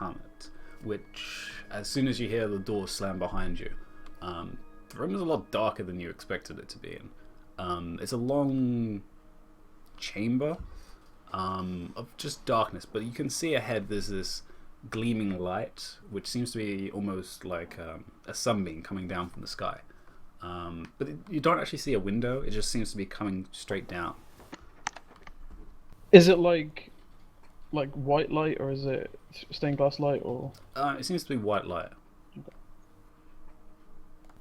Bahamut, which, as soon as you hear the door slam behind you, the room is a lot darker than you expected it to be in. It's a long chamber of just darkness, but you can see ahead there's this gleaming light, which seems to be almost like a sunbeam coming down from the sky. But you don't actually see a window, it just seems to be coming straight down. Is it like white light, or is it stained glass light, or? It seems to be white light.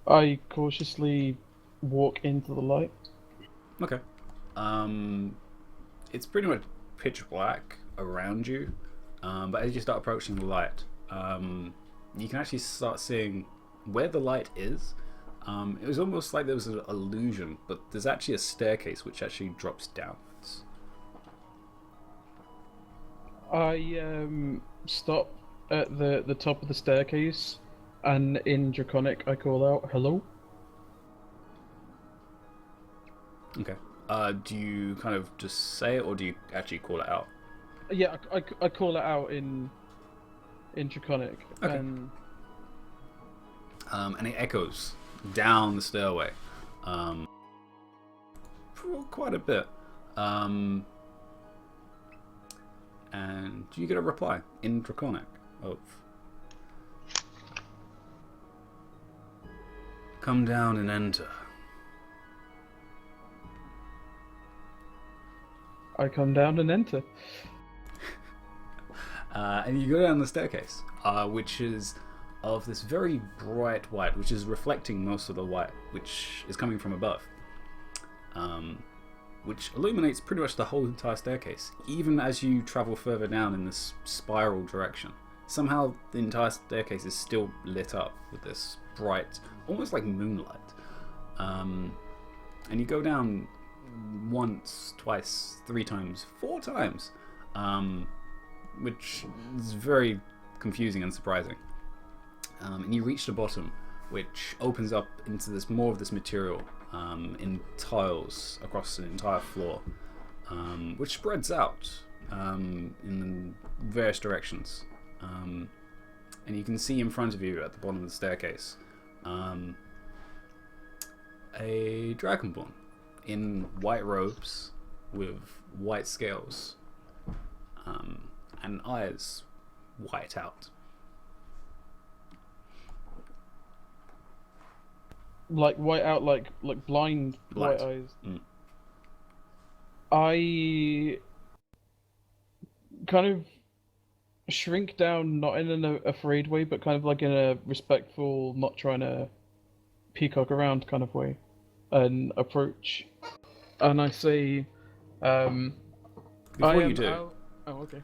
I cautiously walk into the light. Okay. It's pretty much pitch black around you, but as you start approaching the light, you can actually start seeing where the light is. It was almost like there was an illusion, but there's actually a staircase which actually drops downwards. I stop at the top of the staircase, and in Draconic I call out, "Hello." Okay. Do you kind of just say it, or do you actually call it out? Yeah, I call it out in Draconic. Okay. And it echoes down the stairway, for quite a bit. And you get a reply in Draconic of, "Come down and enter." I come down and enter. And you go down the staircase, which is of this very bright white, which is reflecting most of the light which is coming from above, which illuminates pretty much the whole entire staircase, even as you travel further down in this spiral direction. Somehow the entire staircase is still lit up with this bright, almost like moonlight. And you go down once, twice, 3 times, 4 times, which is very confusing and surprising. And you reach the bottom, which opens up into this more of this material in tiles across the entire floor, which spreads out in various directions. And you can see in front of you at the bottom of the staircase a dragonborn in white robes with white scales and eyes white out. Like white out, like blind white eyes. I kind of shrink down, not in an afraid way, but kind of like in a respectful, not trying to peacock around kind of way, and approach. And I say, Before you do, oh, okay.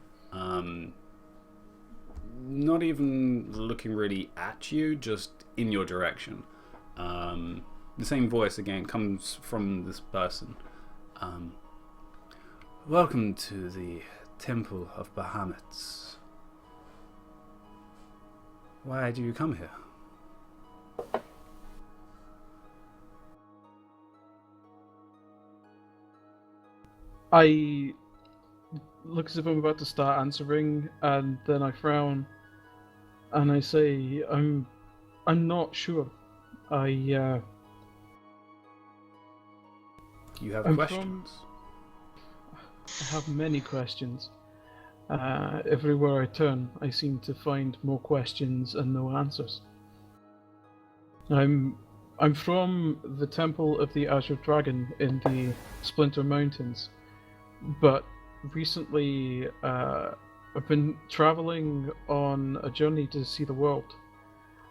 Not even looking really at you, just in your direction. The same voice again comes from this person. "Welcome to the Temple of Bahamut. Why do you come here?" I look as if I'm about to start answering, and then I frown, and I say, I'm not sure. You have I'm questions? I have many questions. Everywhere I turn, I seem to find more questions and no answers. I'm from the Temple of the Azure Dragon in the Splinter Mountains, but recently I've been traveling on a journey to see the world,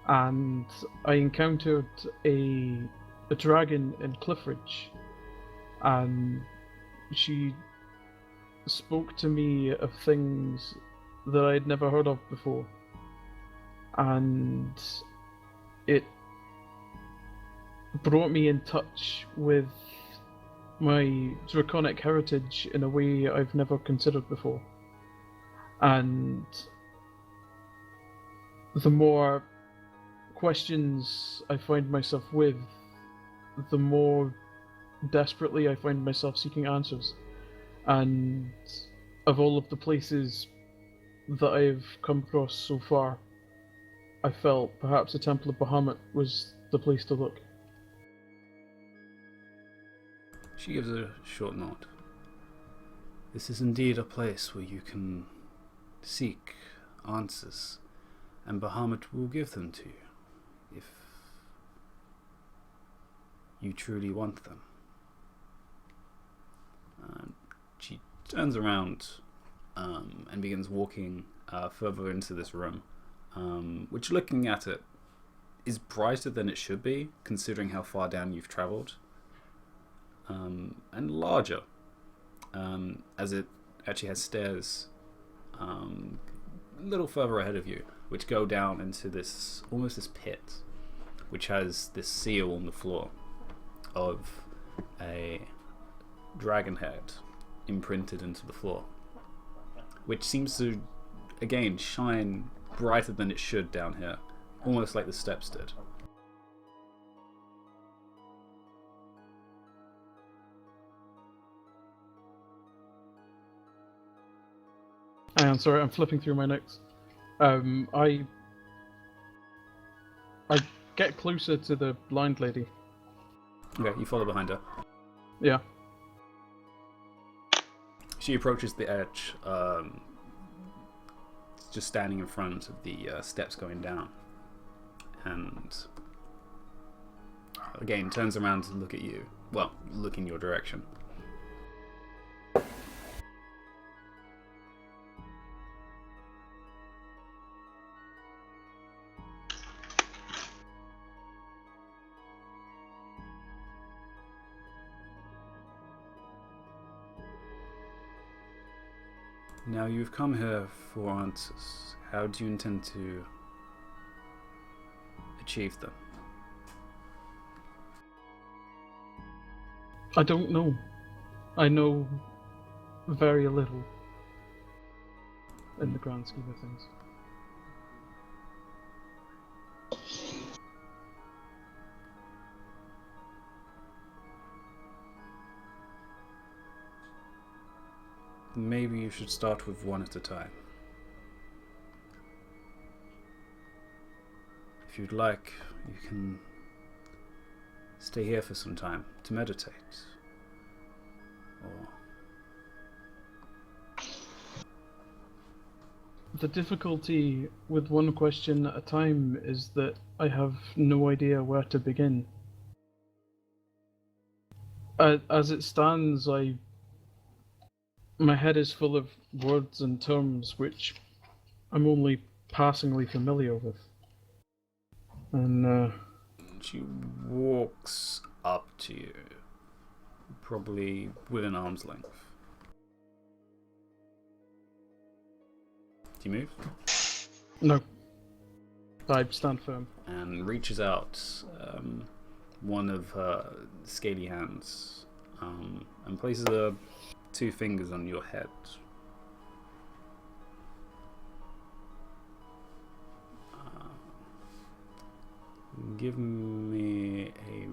and I encountered a dragon in Cliffridge, and she spoke to me of things that I'd never heard of before, and it brought me in touch with my draconic heritage in a way I've never considered before. And the more questions I find myself with, the more desperately I find myself seeking answers. And of all of the places that I've come across so far, I felt perhaps the Temple of Bahamut was the place to look. She gives a short nod. This is indeed a place where you can seek answers, and Bahamut will give them to you, if you truly want them. She turns around and begins walking further into this room, which, looking at it, is brighter than it should be, considering how far down you've travelled, and larger, as it actually has stairs a little further ahead of you, which go down into this pit, which has this seal on the floor of a dragon head imprinted into the floor, which seems to again shine brighter than it should down here, almost like the steps did. I'm sorry, I'm flipping through my notes. I get closer to the blind lady. Okay, you follow behind her. Yeah. She approaches the edge, just standing in front of the steps going down, and again turns around to look at you. Well, look in your direction. Now you've come here for answers. How do you intend to achieve them? I don't know. I know very little in the grand scheme of things. Maybe you should start with one at a time. If you'd like, you can stay here for some time to meditate. Or the difficulty with one question at a time is that I have no idea where to begin. As it stands, my head is full of words and terms which I'm only passingly familiar with. And she walks up to you, probably within arm's length. Do you move? no, I stand firm. And reaches out one of her scaly hands and places her 2 fingers on your head. Give me a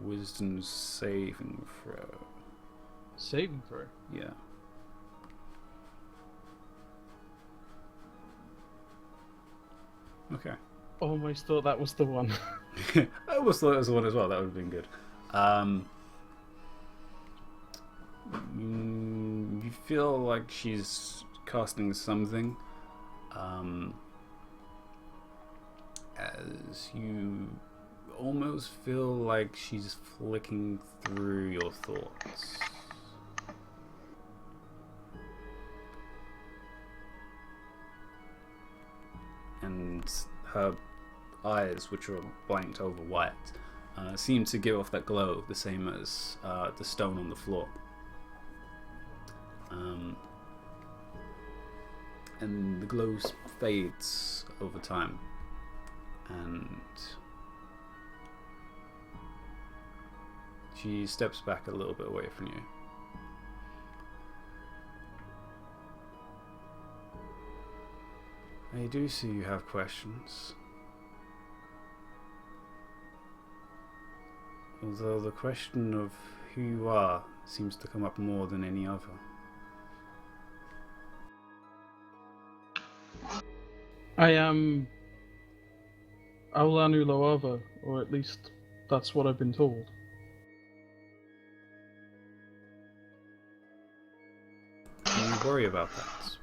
wisdom saving throw. Saving throw? Yeah. Okay. Almost thought that was the one. I almost thought it was the one as well. That would have been good. You feel like she's casting something, as you almost feel like she's flicking through your thoughts. And her eyes, which are blanked over white, seem to give off that glow, the same as the stone on the floor. And the glow fades over time, and she steps back a little bit away from you. I do see you have questions. Although the question of who you are seems to come up more than any other. I am Aulanu Loava, or at least that's what I've been told. Do you worry about that?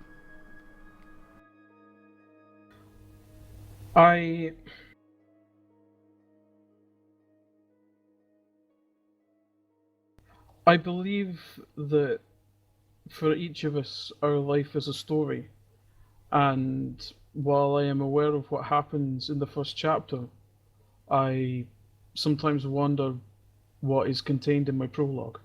I believe that for each of us, our life is a story, and while I am aware of what happens in the first chapter, I sometimes wonder what is contained in my prologue.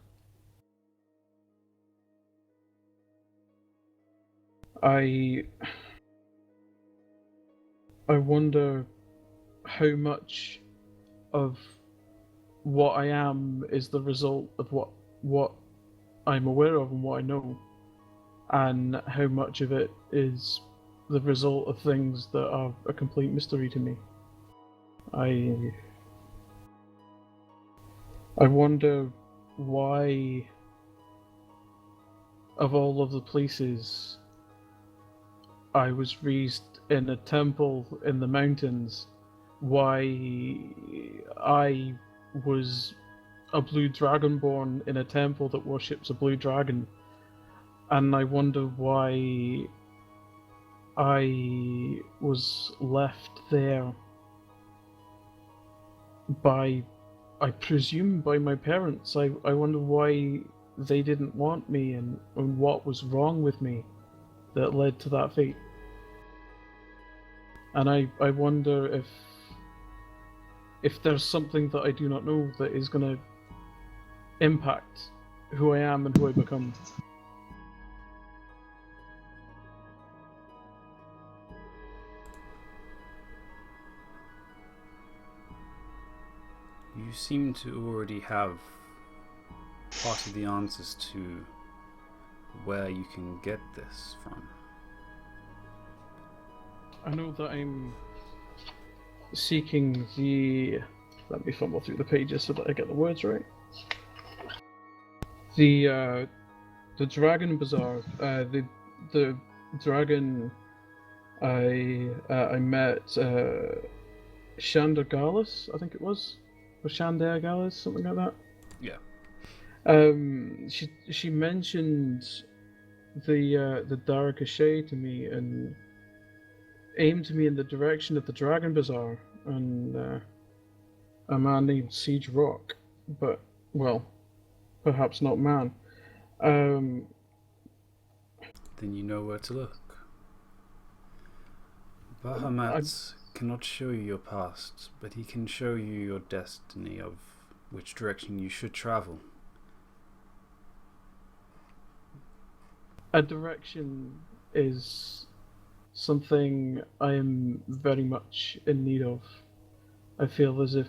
I wonder how much of what I am is the result of what I'm aware of and what I know, and how much of it is the result of things that are a complete mystery to me. I wonder why, of all of the places I was raised in a temple in the mountains, why I was a blue dragonborn in a temple that worships a blue dragon. And I wonder why I was left there by, I presume, by my parents. I wonder why they didn't want me, and what was wrong with me that led to that fate. And I wonder if there's something that I do not know that is going to impact who I am and who I become. You seem to already have part of the answers to where you can get this from. I know that I'm seeking the... Let me fumble through the pages so that I get the words right. The Dragon Bazaar. The dragon I met, Shander Gallus, I think it was, or Shander Gallus, something like that. Yeah. She mentioned the Dark-Ashay to me and aimed me in the direction of the Dragon Bazaar and a man named Siege Rock, but, well, perhaps not man. Then you know where to look. Bahamut cannot show you your past, but he can show you your destiny of which direction you should travel. A direction is something I am very much in need of. I feel as if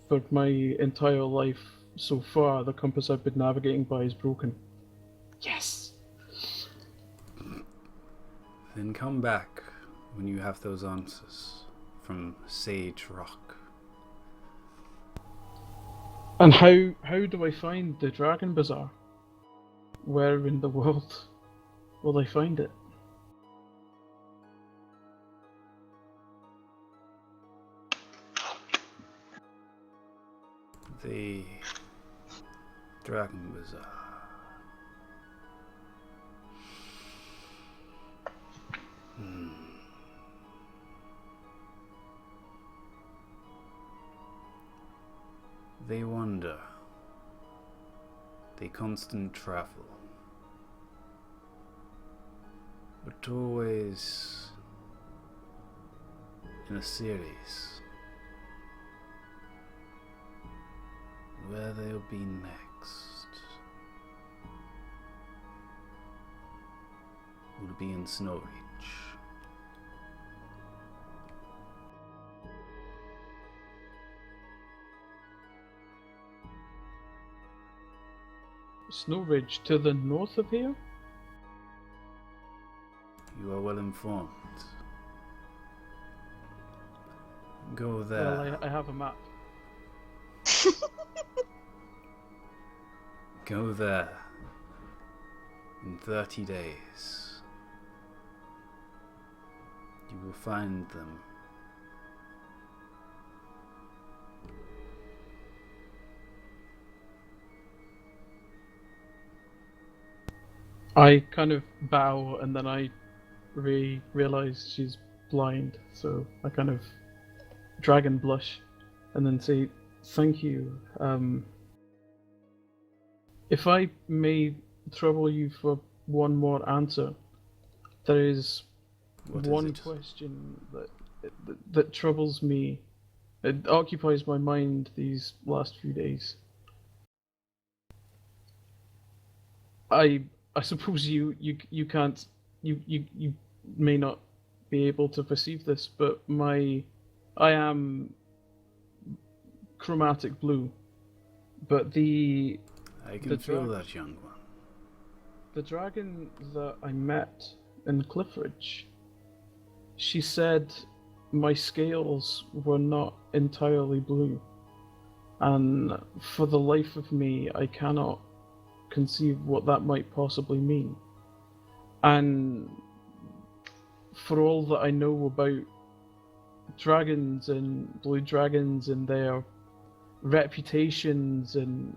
for my entire life so far, the compass I've been navigating by is broken. Yes! Then come back when you have those answers from Sage Rock. And how do I find the Dragon Bazaar? Where in the world will I find it? The Dragon Bazaar. They wander. They constant travel. But always in a series. Where they'll be next will be in Snow Reach. Snow Ridge to the north of here? You are well informed. Go there. Well, I have a map. Go there in 30 days. You will find them. I kind of bow and then I realize she's blind, so I kind of dragon blush and then say, "Thank you. If I may trouble you for one more answer, there is What one is it? question that troubles me. It occupies my mind these last few days. I I suppose you can't you may not be able to perceive this, but I am chromatic blue, but I can the feel that, young one. the dragon that I met in Cliffridge, she said my scales were not entirely blue, and for the life of me, I cannot conceive what that might possibly mean. And for all that I know about dragons and blue dragons and their reputations and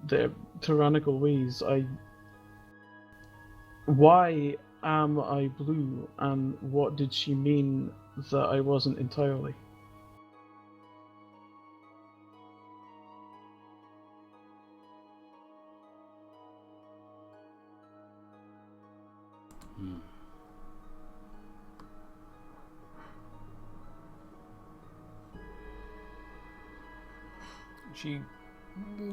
their tyrannical ways, why am I blue, and what did she mean that I wasn't entirely?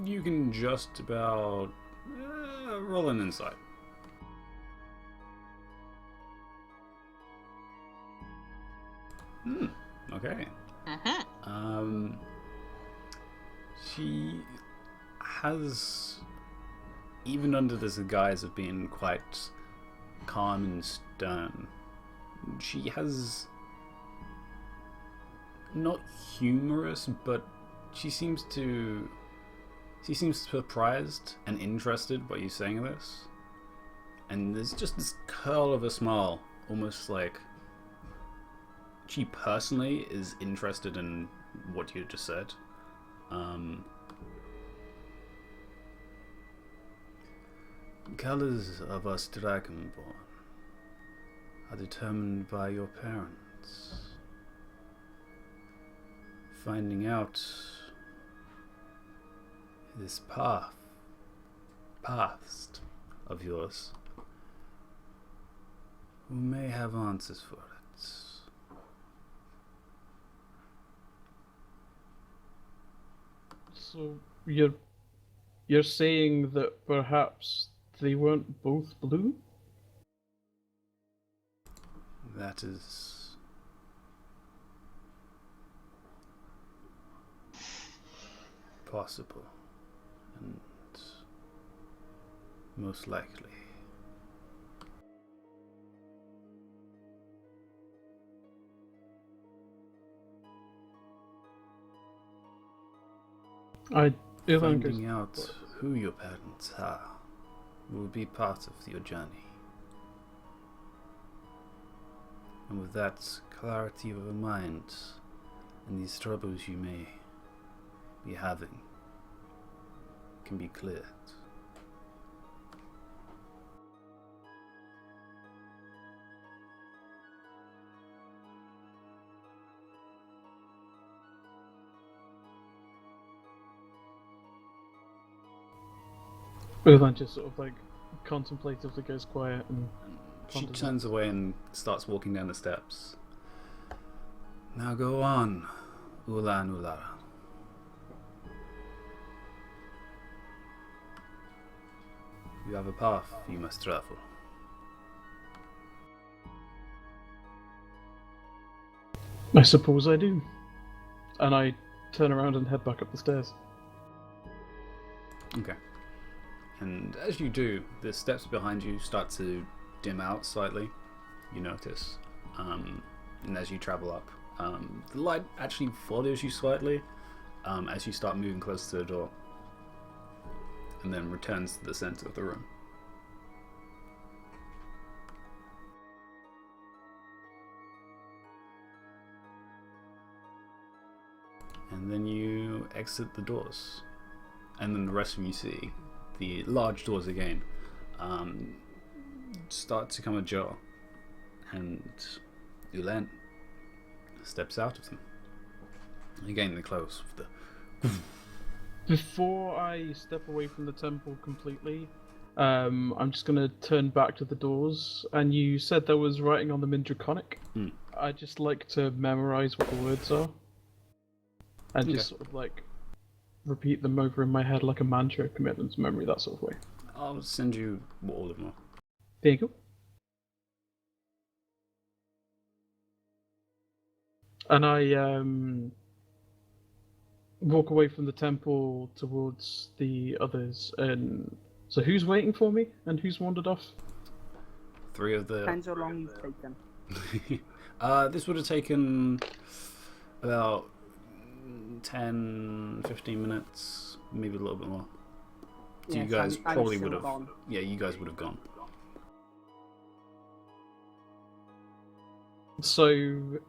You can just about roll an insight. Okay. She has, even under this guise of being quite calm and stern, she has not humorous, but she seems surprised and interested by you saying this, and there's just this curl of a smile, almost like she personally is interested in what you just said. Colors of us dragonborn are determined by your parents. Finding out this past of yours, we may have answers for it. So you're saying that perhaps they weren't both blue? That is possible, and most likely. Finding out who your parents are will be part of your journey. And with that clarity of mind and these troubles you may be having can be cleared. Ulan just sort of like contemplatively goes quiet and She turns away and starts walking down the steps. Now go on, Ulan Ulara. You have a path you must travel. I suppose I do. And I turn around and head back up the stairs. Okay. And as you do, the steps behind you start to dim out slightly. You notice. And as you travel up, the light actually follows you slightly as you start moving closer to the door. And then returns to the center of the room. and then you exit the doors, and then the rest of you see the large doors again start to come ajar, and Ulen steps out of them. Again, they close with the. Before I step away from the temple completely, I'm just gonna turn back to the doors. And you said there was writing on them in Draconic. I just like to memorize what the words are, and just sort of like repeat them over in my head like a mantra, commit them to memory, that sort of way. I'll send you what all of them are. There you go. And I walk away from the temple towards the others. And so, who's waiting for me, and who's wandered off? 3 of the. Depends how long you've taken. This would have taken about 10-15 minutes, maybe a little bit more. So you guys probably would have. Gone. Yeah, you guys would have gone. So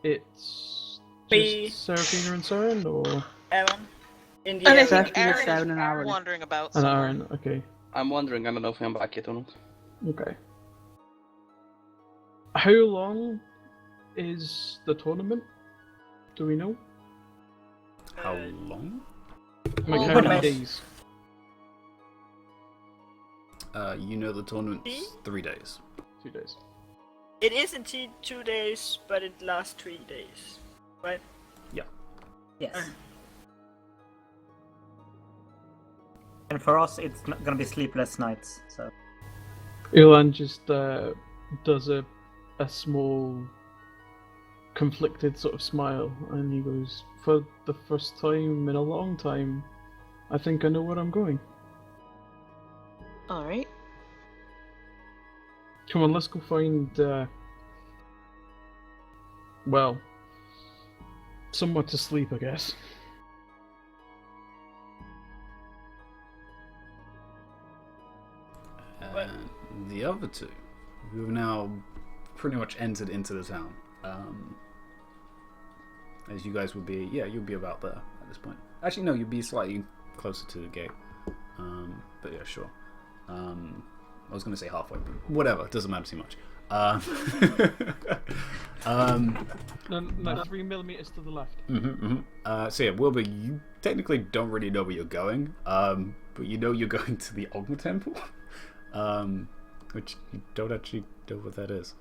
it's just Seraphina and Saren, or Aaron? In the I end, think Aaron Aaron is and Aaron. wandering about. and somewhere. Aaron? Okay, I'm wondering, I don't know if I'm back yet or not. okay. How long is the tournament? Do we know? How long? Like Well, how many but- days? You know the tournament's 3 days. 2 days. It is indeed 2 days, but it lasts 3 days, right? Yes. And for us, it's not gonna be sleepless nights. So Ulan just does a small conflicted sort of smile, and he goes, "For the first time in a long time, I think I know where I'm going. All right. Come on, let's go find, well, somewhere to sleep, I guess." And the other 2, who have now pretty much entered into the town. As you guys would be, you'll be about there at this point. Actually, no, you'd be slightly closer to the gate. But yeah, sure. I was going to say halfway, but whatever, it doesn't matter too much. No, 3 millimeters to the left. So yeah, Wilbur, you technically don't really know where you're going, but you know you're going to the Ogma Temple, which you don't actually know what that is.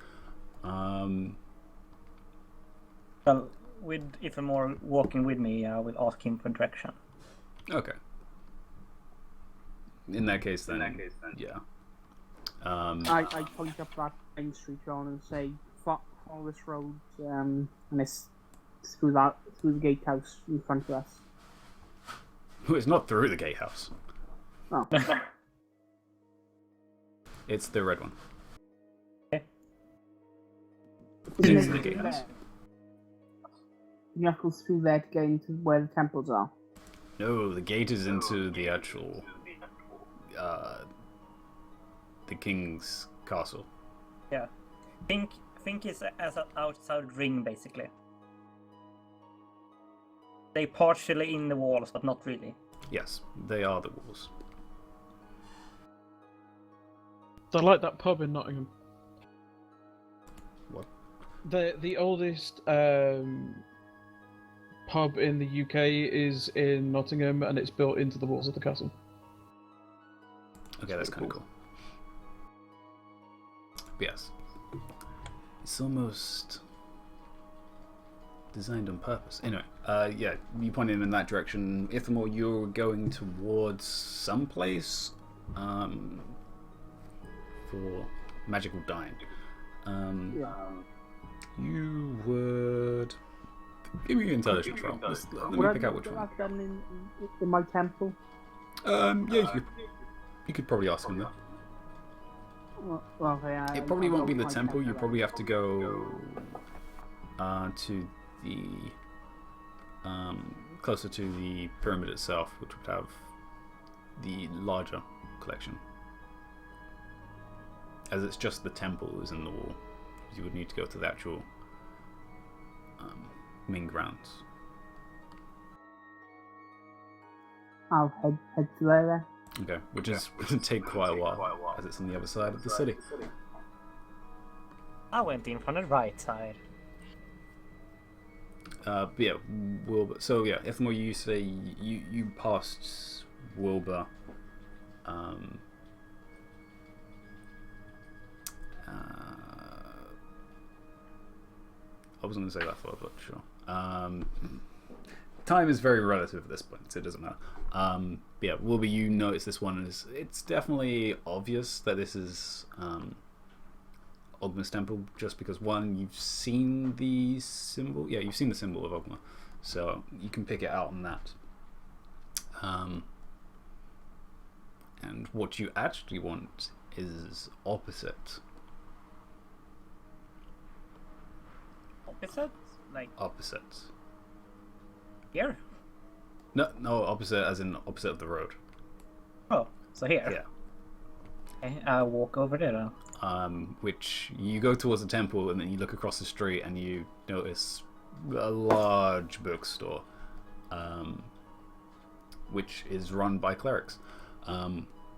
well, with if more walking with me, I will ask him for direction. Okay. In that case, then. Yeah. I point up that main street on and say, follow this road, and it's through the gatehouse in front of us. It's not through the gatehouse. Oh. It's the red one. Isn't It's it the through gatehouse. there? You have to go through there to get into where the temples are. No, the gate is into the actual, the king's castle. Yeah, think it's as an outside ring basically. They partially in the walls, but not really. Yes, they are the walls. I like that pub in Nottingham. What? The oldest pub in the UK is in Nottingham, and it's built into the walls of the castle. Okay, that's kind of cool. But yes, it's almost designed on purpose. Anyway, yeah, you pointed in that direction. Ithamore, you're going towards someplace for magical dying. You would give me an intelligence roll. Let me pick out which one. I've done in my temple. Yeah, you could probably ask him that. Well, okay, It probably won't be the temple. You probably have to go to the closer to the pyramid itself, which would have the larger collection. As it's just the temple is in the wall, you would need to go to the actual main grounds. I'll head to there. Okay, which is going to take quite a while, as it's on the other side of the city. I went in from the right side. But yeah, Wilbur. So yeah, Ithamore, you say you passed Wilbur. I was going to say that for, but sure. Time is very relative at this point, so it doesn't matter. But yeah, Wilbur, you notice this one is. It's definitely obvious that this is Ogma's temple, just because one, you've seen the symbol. Yeah, you've seen the symbol of Ogma, so you can pick it out on that. And what you actually want is opposite. Opposite? Like Opposite. here? No, opposite as in opposite of the road. Oh, so here. Yeah. Okay, I'll walk over there then. Which you go towards the temple and then you look across the street and you notice a large bookstore, which is run by clerics.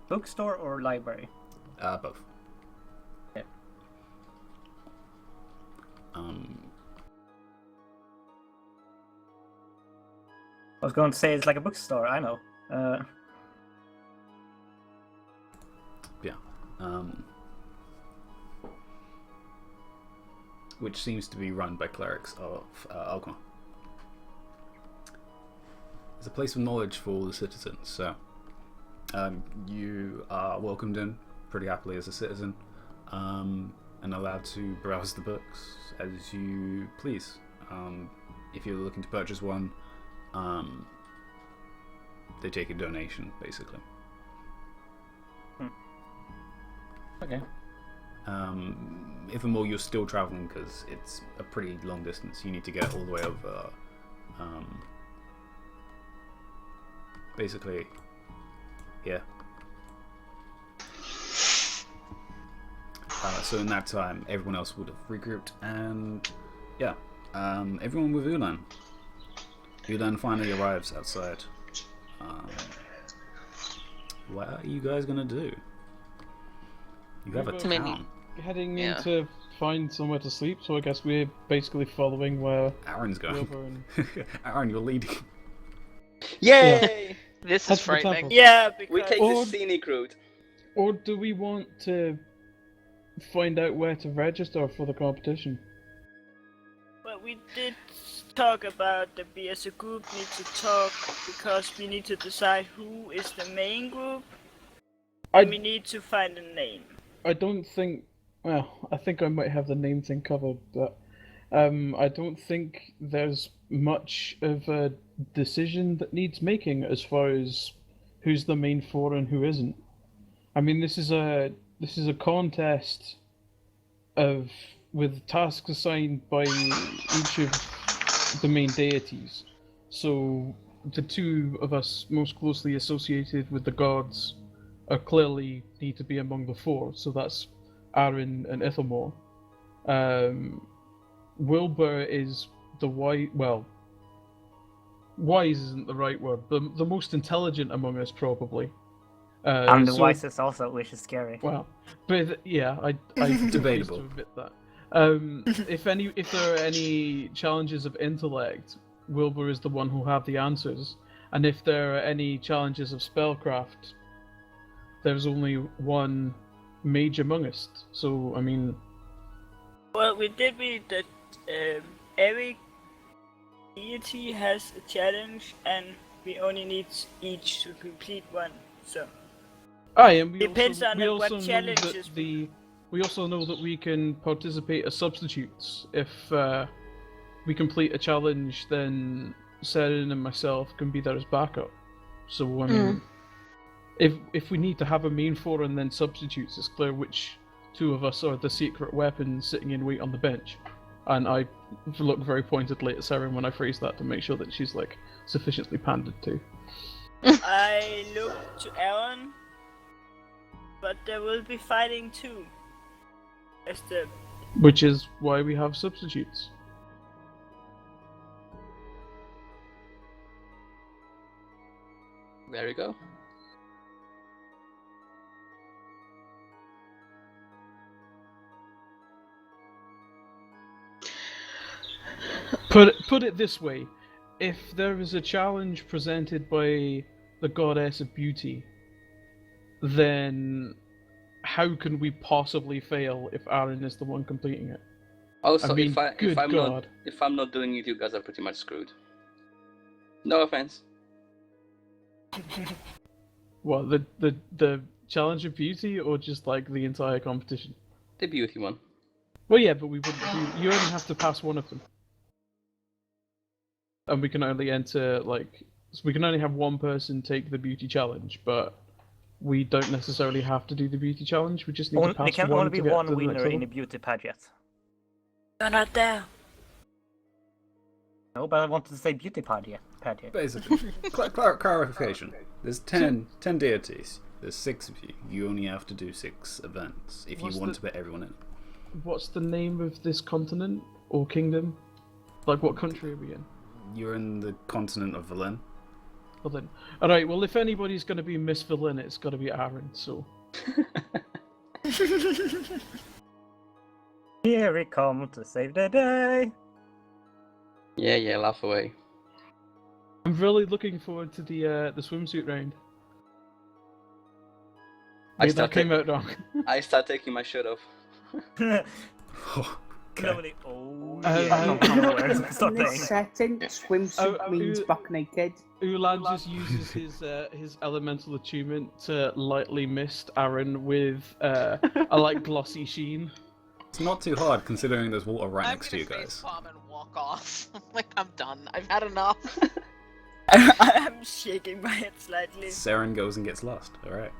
Bookstore or library? Both. Okay. I was going to say it's like a bookstore, I know. Yeah. Which seems to be run by clerics of Ogma. It's a place of knowledge for all the citizens, so you are welcomed in pretty happily as a citizen, and allowed to browse the books as you please. If you're looking to purchase one, they take a donation, basically. Okay. If the more you're still traveling, because it's a pretty long distance, you need to get all the way over. Basically, yeah. So in that time, everyone else would have regrouped, and yeah, everyone with Ulan. Ulan finally arrives outside. What are you guys gonna do? You have a town. Heading in to find somewhere to sleep, so I guess we're basically following where Aaron's going. Wilbur and... Aaron, you're leading. Yay! This Head is to the frightening. temple. Yeah, We because take Or- the scenic route. Or do we want to find out where to register for the competition? well, we did talk about that we as a group need to talk because we need to decide who is the main group. And we need to find a name. I don't think... Well, I think I might have the name thing covered, but I don't think there's much of a decision that needs making as far as who's the main four and who isn't. I mean, this is a contest with tasks assigned by each of the main deities. So the two of us most closely associated with the gods are clearly need to be among the four. So that's Aaron and Ithamore. Wilbur is the wise. Well, wise isn't the right word. The most intelligent among us, probably. I'm the wisest also, which is scary. Well, but yeah, I Debatable. refuse to admit that. If there are any challenges of intellect, Wilbur is the one who have the answers, and if there are any challenges of spellcraft, there's only one mage among us. So I mean, Well, we did read that every deity has a challenge, and we only need each to complete one. So and we Depends also, on we what also know challenges that we also know that we can participate as substitutes. If we complete a challenge, then Seren and myself can be there as backup. So I mean, if we need to have a main four and then substitutes, it's clear which two of us are the secret weapon sitting in wait on the bench. And I look very pointedly at Seren when I phrase that to make sure that she's like sufficiently pandered to. I look to Aaron, but there will be fighting too. As the Which is why we have substitutes. There you go. Put it this way: if there is a challenge presented by the goddess of beauty, then how can we possibly fail if Aaron is the one completing it? Also, I mean, if I'm not doing it, you guys are pretty much screwed. No offense. What, the challenge of beauty, or just like the entire competition? The beauty one. Well, yeah, but we wouldn't. You only have to pass one of them, and we can only enter so we can only have one person take the beauty challenge, but we don't necessarily have to do the beauty challenge. We just need to pass There can one only be to get one to the next winner level. in a beauty pageant. You're not there. No, but I wanted to say beauty pageant. Basically, clarification. There's 10 deities. There's 6 of you. You only have to do 6 events if you want to put everyone in. What's the name of this continent or kingdom? Like, what country are we in? You're in the continent of Velen. Well then, all right. Well, if anybody's going to be Miss Villain, it's got to be Aaron. So. Here we come to save the day. Yeah, laugh away. I'm really looking forward to the swimsuit round. That came out wrong. I start taking my shirt off. Slowly. Oh, In this setting, swimsuit means buck naked. Ulan just uses his elemental attunement to lightly mist Aaron with a like glossy sheen. It's not too hard considering there's water right next to you I'm guys. gonna facepalm and walk off. Like, I'm done. I've had enough. I'm shaking my head slightly. Saren goes and gets lost. Alright.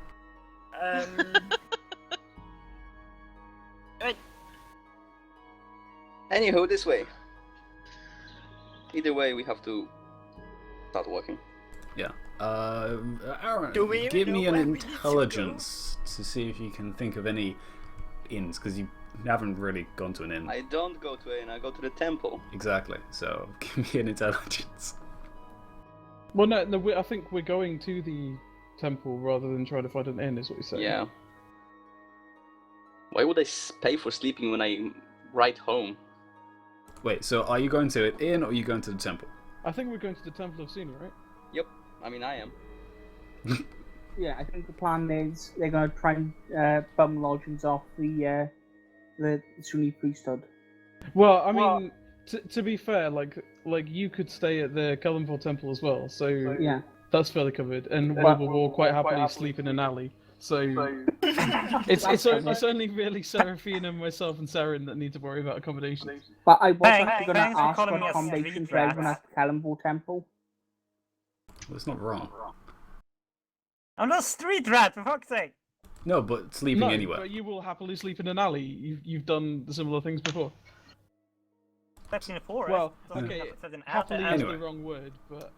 Anywho, this way. Either way, we have to start walking. Yeah. Aaron, Do we even give me know an where we need to intelligence to see if you can think of any inns, because you haven't really gone to an inn. I don't go to an inn, I go to the temple. Exactly. So give me an intelligence. Well, no, I think we're going to the temple rather than trying to find an inn, is what you're saying. Yeah. Why would I pay for sleeping when I ride home? Wait, so are you going to an inn or are you going to the temple? I think we're going to the Temple of Sina, right? Yep, I mean I am. Yeah, I think the plan is they're going to try and bum lodgings off the Sunni priesthood. Well, I mean, to be fair, like you could stay at the Kellenville Temple as well, so Yeah. that's fairly covered, and we will quite happily sleep in an alley. So it's only really Seraphine and myself and Saren that need to worry about accommodation. But I was Thanks- actually going thanks to for ask calling for me a accommodation street for everyone rat. at the Kellenville Temple. Well, it's not wrong. I'm not a street rat, for fuck's sake. No, but sleeping No, anywhere. but you will happily sleep in an alley. You've done the similar things before. That's in the forest. Well, Doesn't okay, have to set an happily alley. is Anyway. the wrong word, but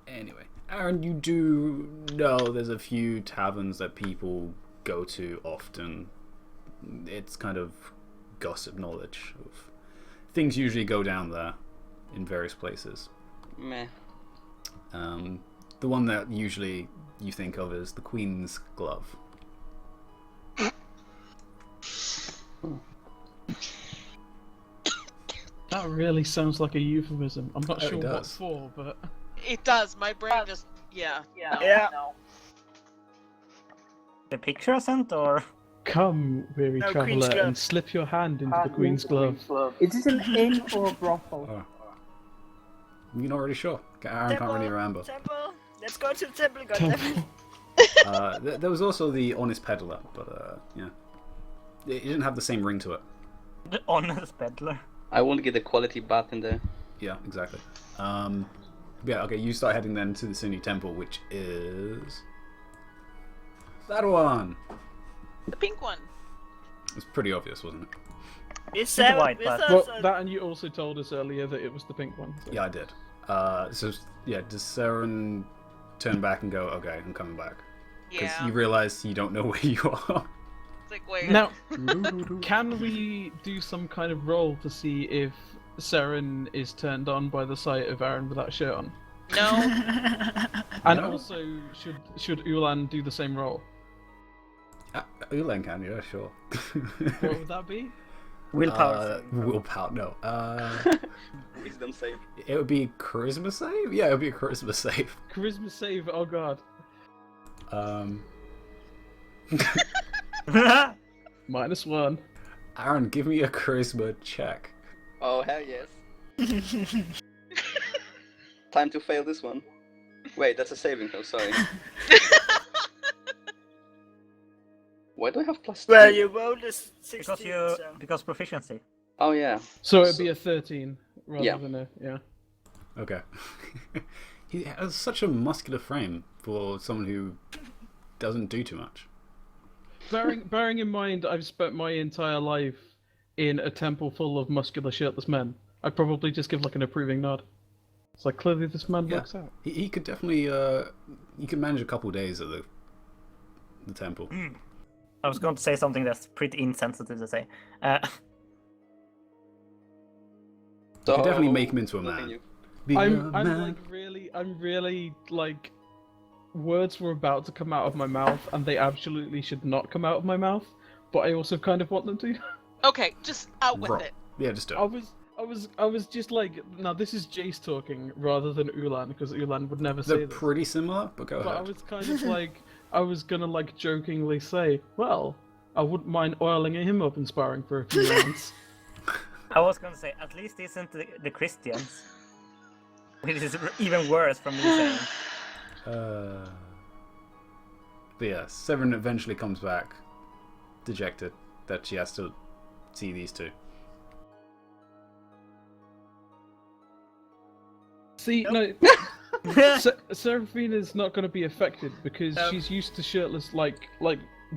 Anyway, Aaron, you do know there's a few taverns that people go to often. It's kind of gossip knowledge of things usually go down there in various places. Meh. The one that usually you think of is the Queen's Glove. that really sounds like a euphemism. I'm not Oh, it sure what does. for, but It does. My brain just. Yeah. No, Yeah. No. The picture I sent, or? come, weary No, Queen's traveller, Glove. and slip your hand into the Queen's glove. Is it an inn or a brothel? Oh. You're not really sure. Aaron can't really remember. Temple. Let's go to the temple, goddammit. There was also the Honest Peddler, but yeah. It didn't have the same ring to it. The honest peddler. I won't get a quality bath in there. Yeah, exactly. Yeah, okay, you start heading then to the Sunni temple, which is that one. The pink one. It's pretty obvious, wasn't it? It's the white with part. us. Well, that and you also told us earlier that it was the pink one. So. Yeah, I did. So yeah, does Saren turn back and go, "Okay, I'm coming back"? Because Yeah. you realise you don't know where you are. It's like, wait. Now, can we do some kind of roll to see if Saren is turned on by the sight of Aaron with that shirt on? No. And No? also, should Ulan do the same role? Ulan can, yeah, sure. What would that be? Willpower. saving. Willpower, no. Wisdom save. It would be charisma save? Yeah, it would be a charisma save. Charisma save. Oh god. -1. Aaron, give me a charisma check. Oh, hell yes. Time to fail this one. Wait, that's a saving throw, sorry. Why do I have +2? Well, you rolled a 16, so... Because proficiency. Oh, yeah. So it'd be a 13 rather Yeah. than a Okay. He has such a muscular frame for someone who doesn't do too much. Bearing in mind, I've spent my entire life in a temple full of muscular shirtless men. I'd probably just give like an approving nod. It's like clearly this man Yeah. works out. He could definitely he could manage a couple days at the temple. I was going to say something that's pretty insensitive to say. You could definitely make him into a look at man. you. Be a I'm man. I'm really like words were about to come out of my mouth and they absolutely should not come out of my mouth, but I also kind of want them to. Okay, just out with Roll. it. Yeah, just do I it. was just like, now this is Jace talking rather than Ulan because Ulan would never They're say this. pretty similar, but go But I ahead. was kind of like, I was gonna like jokingly say, well, I wouldn't mind oiling him up and sparring for a few rounds. I was going to say, at least he isn't the Christians. Which is even worse from me saying. But yeah, Severin eventually comes back, dejected that she has to see these two. See, no, Seraphina's not going to be affected because she's used to shirtless, like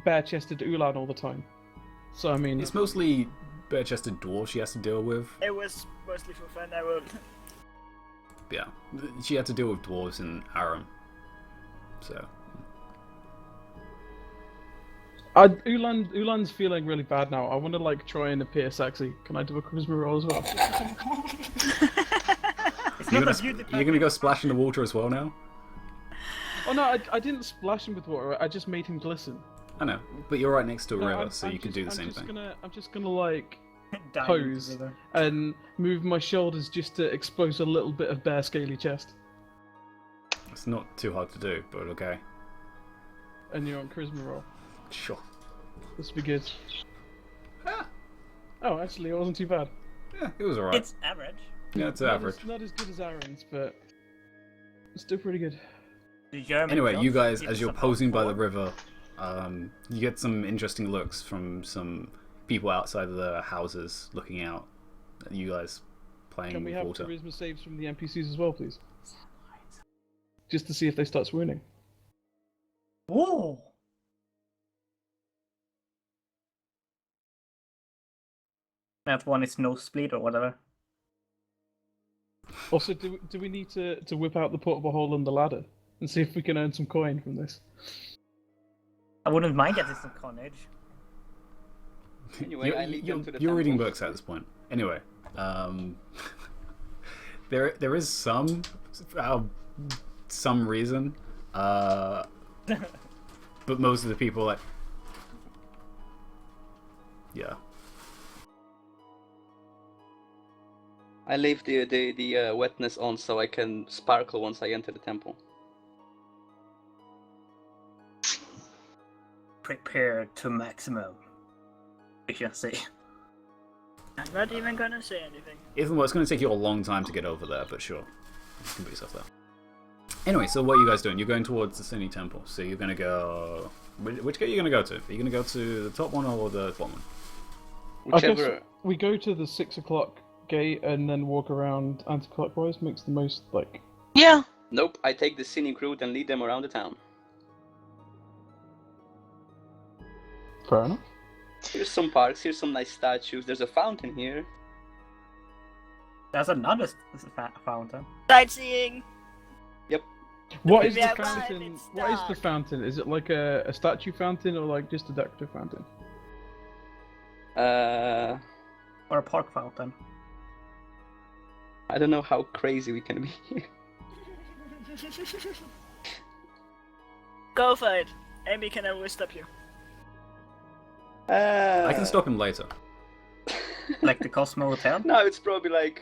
bare-chested Ulan all the time. So I mean, It's mostly bare-chested dwarves she has to deal with. It was mostly for fun, I rolled. Yeah, she had to deal with dwarves in Aram. So Ulan's feeling really bad now. I want to like try and appear sexy. Can I do a charisma roll as well? It's you're not gonna, a beauty you're gonna go splash in the water as well now? Oh no, I didn't splash him with water. I just made him glisten. I know, but you're right next to a No, river, so you could do the same thing. I'm just gonna like Dive pose into the- and move my shoulders just to expose a little bit of bare scaly chest. It's not too hard to do, but okay. And you're on charisma roll. Sure. This would be good. Ah, Oh, actually, it wasn't too bad. yeah, it was alright. It's average. Yeah, it's Not average. Not as good as Aaron's, but still pretty good. The German Anyway, you judge guys, is as you're about posing by the 4. river, you get some interesting looks from some people outside of the houses looking out at you guys playing Can we with have water. charisma saves from the NPCs as well, please? Just to see if they start swooning. Whoa! That one is nosebleed or whatever. Also, do we need to whip out the portable hole in the ladder and see if we can earn some coin from this? I wouldn't mind getting some coinage. Anyway, I lead them to the you're reading temple. books at this point. Anyway, there is some reason, but most of the people like, yeah. I leave the wetness on so I can sparkle once I enter the temple. Prepare to maximum efficiency. I'm not even gonna say anything. Even though it's going to take you a long time to get over there, but sure, you can put yourself there. Anyway, so what are you guys doing? You're going towards the Cine Temple, so you're going to go. Which gate are you going to go to? Are you going to go to the top one or the bottom one? I guess Whichever. we go to the 6 o'clock gate and then walk around anti-clockwise. Makes the most like. Yeah. Nope, I take the scenic route and lead them around the town. Fair enough. Here's some parks, here's some nice statues, there's a fountain here. There's another fountain. Sightseeing! What is Yeah, the right, fountain? it's What is the dark. fountain? Is it like a statue fountain or like just a decorative fountain? Or a park fountain. I don't know how crazy we can be here. Go for it. Amy can always stop you. I can stop him later. Like the Cosmo Hotel? No, it's probably like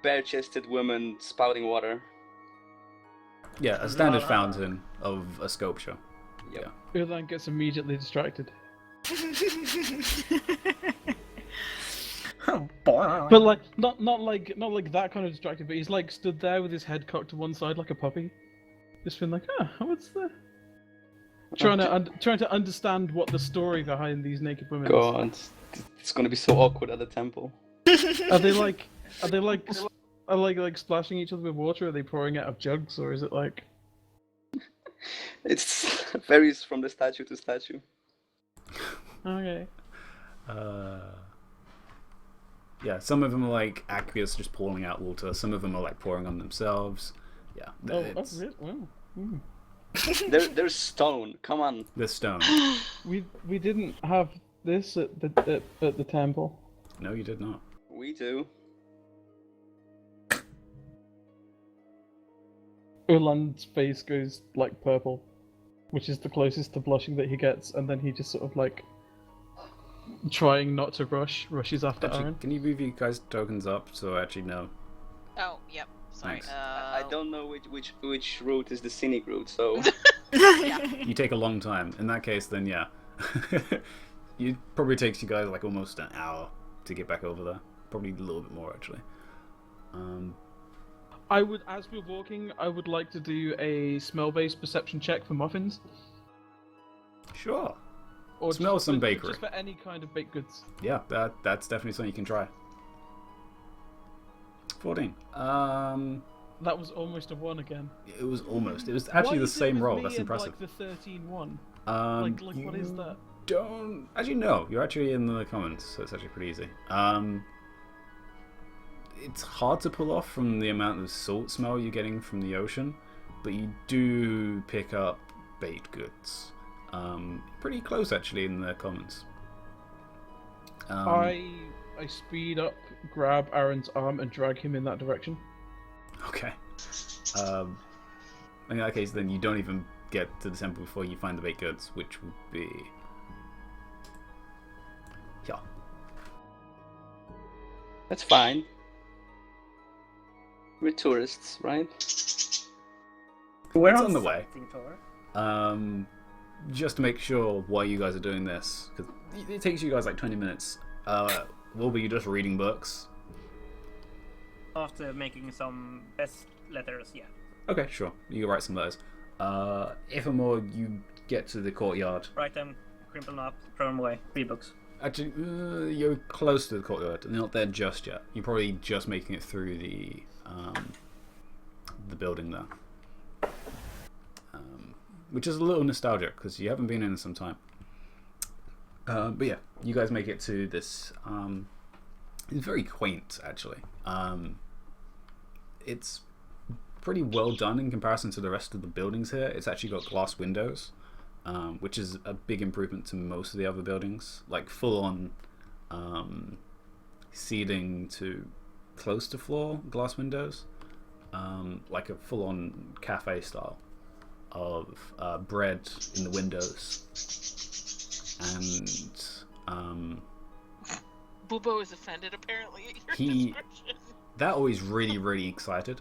bare-chested woman spouting water. Yeah, a standard fountain of a sculpture. Yep. Yeah. Ulan gets immediately distracted. Oh boy. But like not like that kind of distracted, but he's like stood there with his head cocked to one side like a puppy. Just been like, what's the trying to understand what the story behind these naked women is. God, it's gonna be so awkward at the temple. Are they like splashing each other with water? Are they pouring out of jugs, or is it like? It varies from the statue to statue. Okay. Yeah, some of them are like aqueous, just pouring out water. Some of them are like pouring on themselves. Yeah. That's it. Wow. Mm. There's stone. Come on. The stone. We didn't have this at the temple. No, you did not. We do. Ulan's face goes like purple, which is the closest to blushing that he gets, and then he just sort of like trying not to rushes after Actually, Aaron. can you move you guys tokens up so I actually know? Oh, yep. Sorry. Thanks. I don't know which route is the scenic route, so You take a long time. In that case, then yeah. It probably takes you guys like almost an hour to get back over there. Probably a little bit more actually. I would, as we're walking, I would like to do a smell-based perception check for muffins. Sure. Or Smell just some for, bakery. Just for any kind of baked goods. Yeah, that's definitely something you can try. 14. That was almost a 1 again. It was almost. It was actually Why the is it same with roll. me That's and, impressive. like the 13-1? Like You what is that? don't actually no. You're actually in the comments, so it's actually pretty easy. It's hard to pull off from the amount of salt smell you're getting from the ocean, but you do pick up baked goods. Pretty close actually in the comments. I speed up, grab Aaron's arm, and drag him in that direction. Okay. In that case, then you don't even get to the temple before you find the baked goods, which would be yeah. that's fine. We're tourists, right? We're It's on on the way. tour. Just to make sure why you guys are doing this, because it takes you guys like 20 minutes. Will be just reading books? After making some best letters, yeah. Okay, sure. You can write some letters. If or more, you get to the courtyard. Write them, crimple them up, throw them away. Read books. Actually, you're close to the courtyard. You're not there just yet. You're probably just making it through the building there. Which is a little nostalgic, because you haven't been in some time. But yeah, you guys make it to this. It's very quaint, actually. It's pretty well done in comparison to the rest of the buildings here. It's actually got glass windows, which is a big improvement to most of the other buildings. Like full-on ceiling to close to floor glass windows, like a full-on cafe style of bread in the windows. And Bubo is offended apparently at your He- description. that always really excited.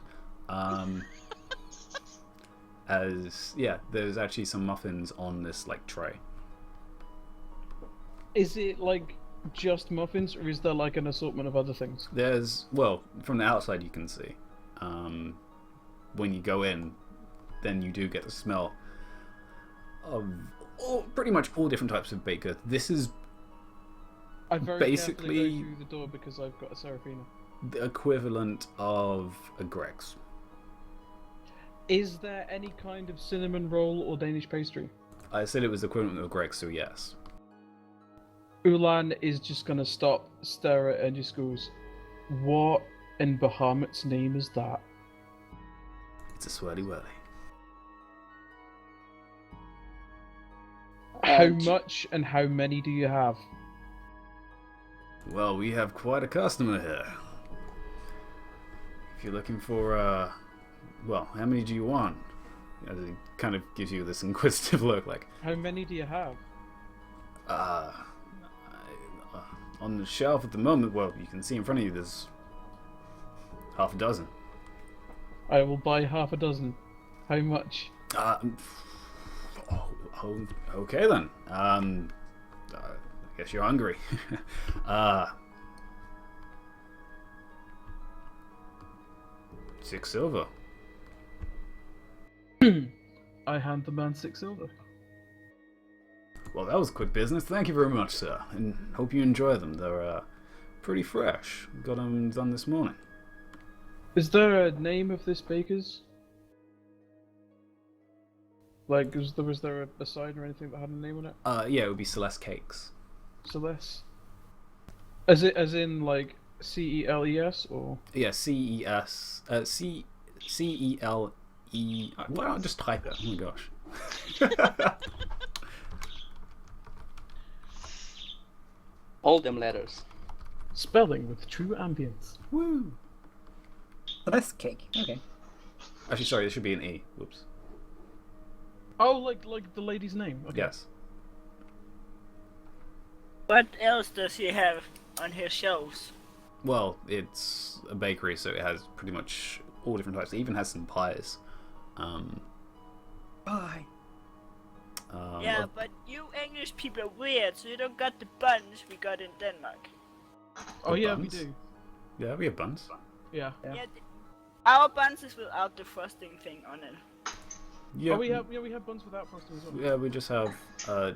As yeah, there's actually some muffins on this like tray. Is it like just muffins, or is there like an assortment of other things? There's well, from the outside you can see. When you go in, then you do get the smell of pretty much all different types of baked goods. This is I very basically carefully go through the door because I've got a Serafina. the equivalent of a Greg's. Is there any kind of cinnamon roll or Danish pastry? I said it was the equivalent of a Greg's, so yes. Ulan is just gonna stop, stare at it, and just goes, "What in Bahamut's name is that?" It's a swirly whirly. How much and how many do you have? Well, we have quite a customer here. If you're looking for well, how many do you want? As he kind of gives you this inquisitive look, like, How many do you have? on the shelf at the moment, well, you can see in front of you, there's half a dozen. I will buy half a dozen. How much? Okay then. I guess you're hungry. 6 silver. I hand the man 6 silver. Well, that was quick business. Thank you very much, sir, and hope you enjoy them. They're pretty fresh. Got them done this morning. Is there a name of this baker's? Like, was there a sign or anything that had a name on it? Yeah, it would be Celeste Cakes. Celeste. As in like CELES or? Yeah, CES. CELE. Why don't I just type it? Oh my gosh. All them letters. Spelling with true ambience. Woo! Celeste cake. Okay. Actually, sorry, there should be an E. Whoops. Oh, like the lady's name. Okay. Yes. What else does he have on his shelves? Well, it's a bakery, so it has pretty much all different types. It even has some pies. Bye. Yeah, but you English people are weird, so you don't got the buns we got in Denmark. Oh yeah, buns? we do. Yeah, we have buns. Yeah. Yeah, our buns is without the frosting thing on it. Yeah. Oh, we have buns without frosting as well. Yeah, we just have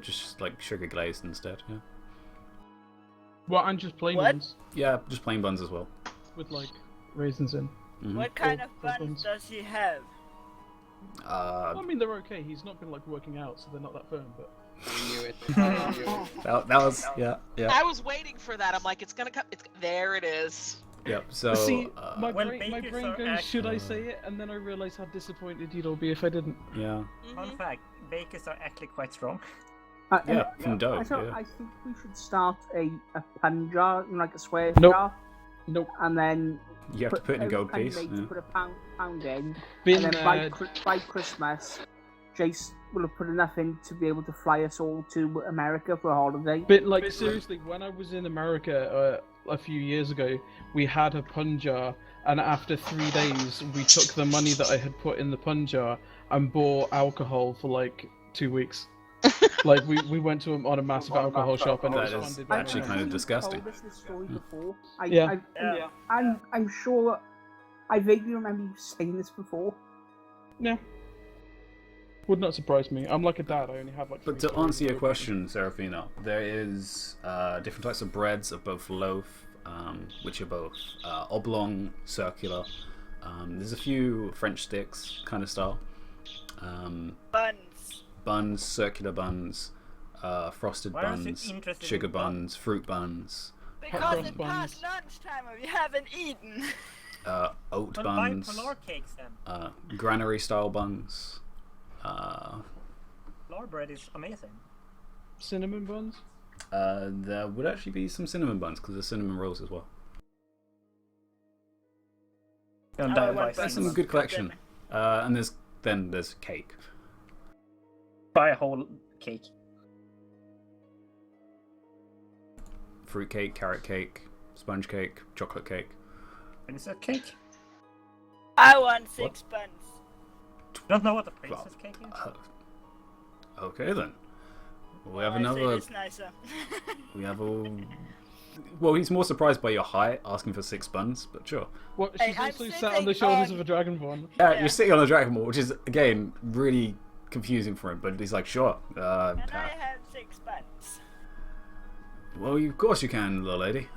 just like sugar glazed instead. Yeah. Well, and just plain What? ones Yeah, just plain buns as well. with like raisins in. Mhm. What kind Or of buns buns. does he have? Well, I mean, they're okay. He's not been like working out, so they're not that firm. But I knew it. I knew it. that was yeah. I was waiting for that. I'm like, it's gonna come. There it is. Yep. So see, my When brain bakers are goes, should I actually- say it? And then I realised how disappointed you'd all be if I didn't. yeah. Fun fact: bakers are actually quite strong. Yeah, from dough, I yeah. think we should start a pun jar, like a square Nope. jar, Nope. and then You have to put in a gold every piece. penny made Yeah. to put a pound in, Been and then by Christmas, Jace will have put enough in to be able to fly us all to America for a holiday. But like seriously, when I was in America a few years ago, we had a pun jar, and after 3 days, we took the money that I had put in the pun jar and bought alcohol for like 2 weeks. Like we went to on a massive alcohol shop, and it was That is funded by actually my kind of mum. disgusting. Told us this story before. Yeah. I'm sure. I vaguely remember you saying this before. Yeah. Would not surprise me. I'm like a dad. I only have like. But 3 to answer your stories. question, Serafina, there is different types of breads of both loaf, which are both oblong, circular. There's a few French sticks kind of style. Buns, circular buns, frosted Why aren't you buns, interested sugar in buns? buns, fruit buns, Because cross it buns. past lunchtime and we haven't eaten. oat Well, buy buns, polar cakes then. granary style buns. Flour bread is amazing. Cinnamon buns. There would actually be some cinnamon buns because there's cinnamon rolls as well. Don't I die want by buns. That's some cinnamon. good collection. And there's cake. Buy a whole cake. Fruit cake, carrot cake, sponge cake, chocolate cake. And it's a cake. I want 6 buns. Don't know what a princess cake is? Okay then. We have I another. think it's nicer. We have a. Well, he's more surprised by your height, asking for 6 buns, but sure. What? Hey, She's I'm also sat sitting on the shoulders on- of a dragonborn. Yeah, Yeah. you're sitting on a dragon ball, which is again really confusing for him. But he's like, sure. And I have 6 buns. Well, of course you can, little lady.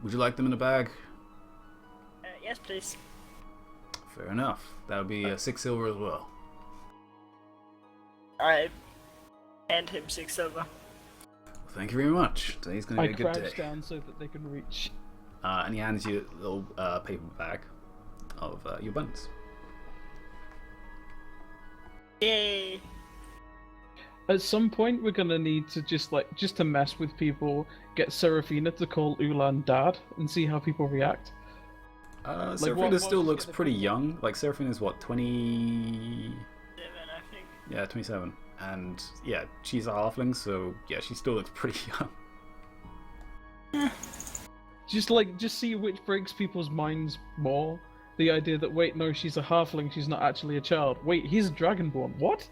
Would you like them in a bag? Yes, please. Fair enough. That would be 6 silver as well. I hand him 6 silver. Thank you very much. Today's going to I be a good crouch day. down so that they can reach. And he hands you a little paper bag of your buns. Yay. At some point, we're gonna need to just to mess with people, get Serafina to call Ulan Dad and see how people react. Seraphina still looks pretty young. Like, Seraphina's what, 20... 7, I think. Yeah, 27. And, yeah, she's a halfling, so, yeah, she still looks pretty young. Just see which breaks people's minds more. The idea that, wait, no, she's a halfling, she's not actually a child. Wait, he's a dragonborn. What?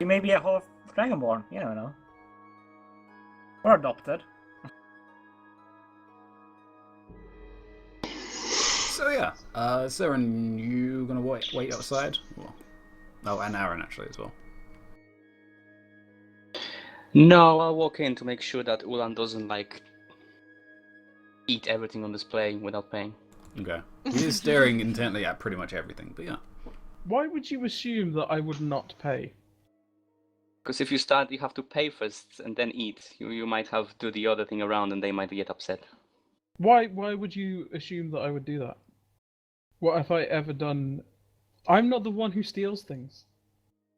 You may be a half dragonborn, you don't know. Or adopted. So, yeah, Seren, you gonna wait outside? Oh, and Aaron, actually, as well. No, I'll walk in to make sure that Ulan doesn't, like, eat everything on display without paying. Okay. He is staring intently at pretty much everything, but yeah. Why would you assume that I would not pay? Because if you start, you have to pay first and then eat. You might have to do the other thing around and they might get upset. Why would you assume that I would do that? What have I ever done? I'm not the one who steals things.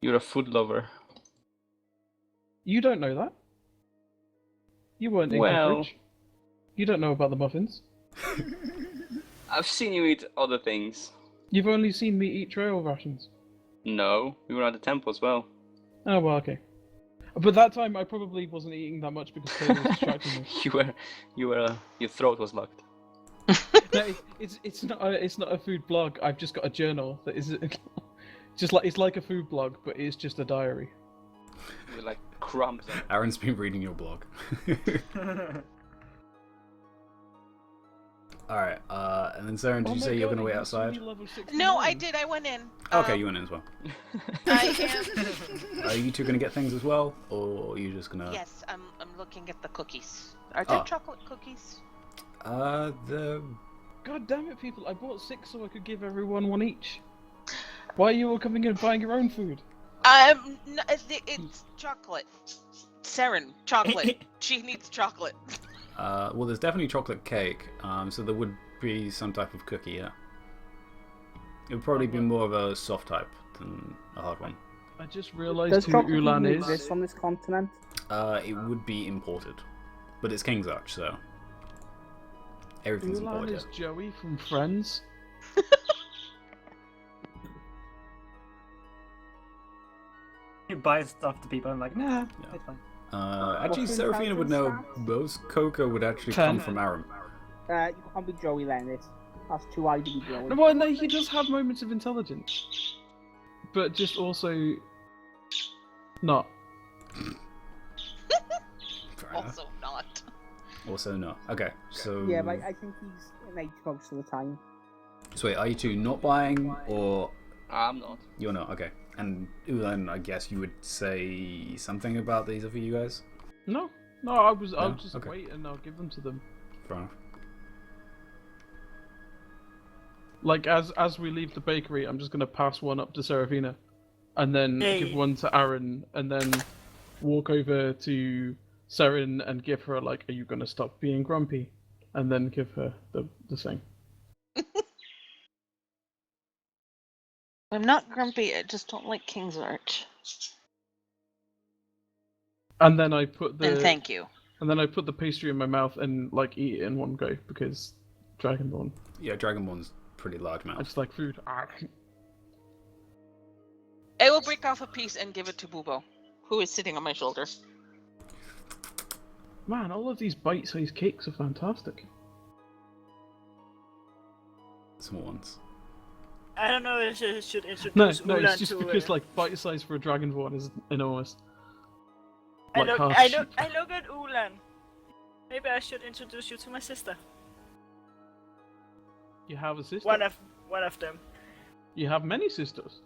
You're a food lover. You don't know that. You weren't in the fridge. You don't know about the muffins. I've seen you eat other things. You've only seen me eat trail rations. No, we were at the temple as well. Oh, well, okay. But that time I probably wasn't eating that much because Taylor was distracting me. Your throat was locked. No, it's not a food blog. I've just got a journal that is just like, it's like a food blog, but it's just a diary. With like crumbs on it. Aaron's been reading your blog. Alright, and then Saren, did you say you're going to wait outside? No, I did. I went in. Okay, you went in as well. I am. Are you two going to get things as well, or are you just going to... Yes, I'm looking at the cookies. Are there chocolate cookies? The... God damn it, people! I bought 6 so I could give everyone 1 each. Why are you all coming in and buying your own food? No, it's chocolate. Saren, chocolate. She needs chocolate. Well, there's definitely chocolate cake, so there would be some type of cookie, yeah. It would probably be more of a soft type than a hard one. I just realised who Ulan is. Does chocolate on this continent? It would be imported. But it's King's Arch, so... everything's Ulan imported. is Joey from Friends. You buy stuff to people and like, nah, it's fine. Actually, Seraphina would know most cocoa would actually come from Aram. You can't be Joey Lennis. That's too high to be Joey. No, well, no, he does have moments of intelligence. But just also... not. Also not. Also not. Okay, so... Yeah, but I think he's innate most of the time. So wait, are you two not buying, or... I'm not. You're not, okay. And Ulan, I guess you would say something about these for you guys? No, I'll just Okay. wait and I'll give them to them. Fair enough. Like, as we leave the bakery, I'm just gonna pass one up to Seraphina. And then Hey. give one to Aaron, and then walk over to Seren and give her, like, are you gonna stop being grumpy? And then give her the thing. I'm not grumpy, I just don't like King's Arch. And then I put the... And thank you. And then I put the pastry in my mouth and, like, eat it in one go, because Dragonborn. Yeah, Dragonborn's pretty large mouth. I just like food. I will break off a piece and give it to Bubo, who is sitting on my shoulder. Man, all of these bite-sized cakes are fantastic. Small ones. I don't know if I should introduce No, Ulan it's just to because, like, bite-sized for a Dragonborn is enormous. I Like look, half I sheep. look, I look at Ulan. Maybe I should introduce you to my sister. You have a sister? One of them. You have many sisters.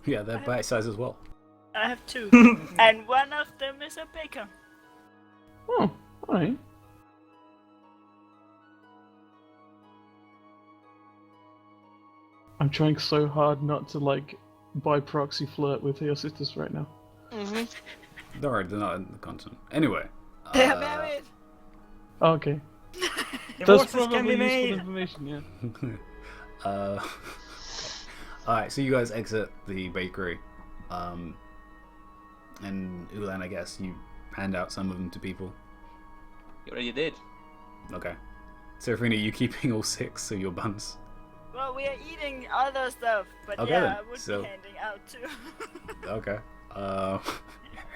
Yeah, they're bite size as well. I have 2, and one of them is a baker. Oh, alright. I'm trying so hard not to, like, by proxy flirt with your sisters right now. Mm-hmm. Don't worry, they're not in the continent. Anyway. They are married. Okay. Divorces That's can probably be useful made. information, yeah. Alright, so you guys exit the bakery. And Ulan, I guess you hand out some of them to people? You already did. Okay. So, Serafina, you keeping all 6 of your buns? Well, we are eating other stuff, but Okay, yeah, then. I would So- be handing out too. Okay.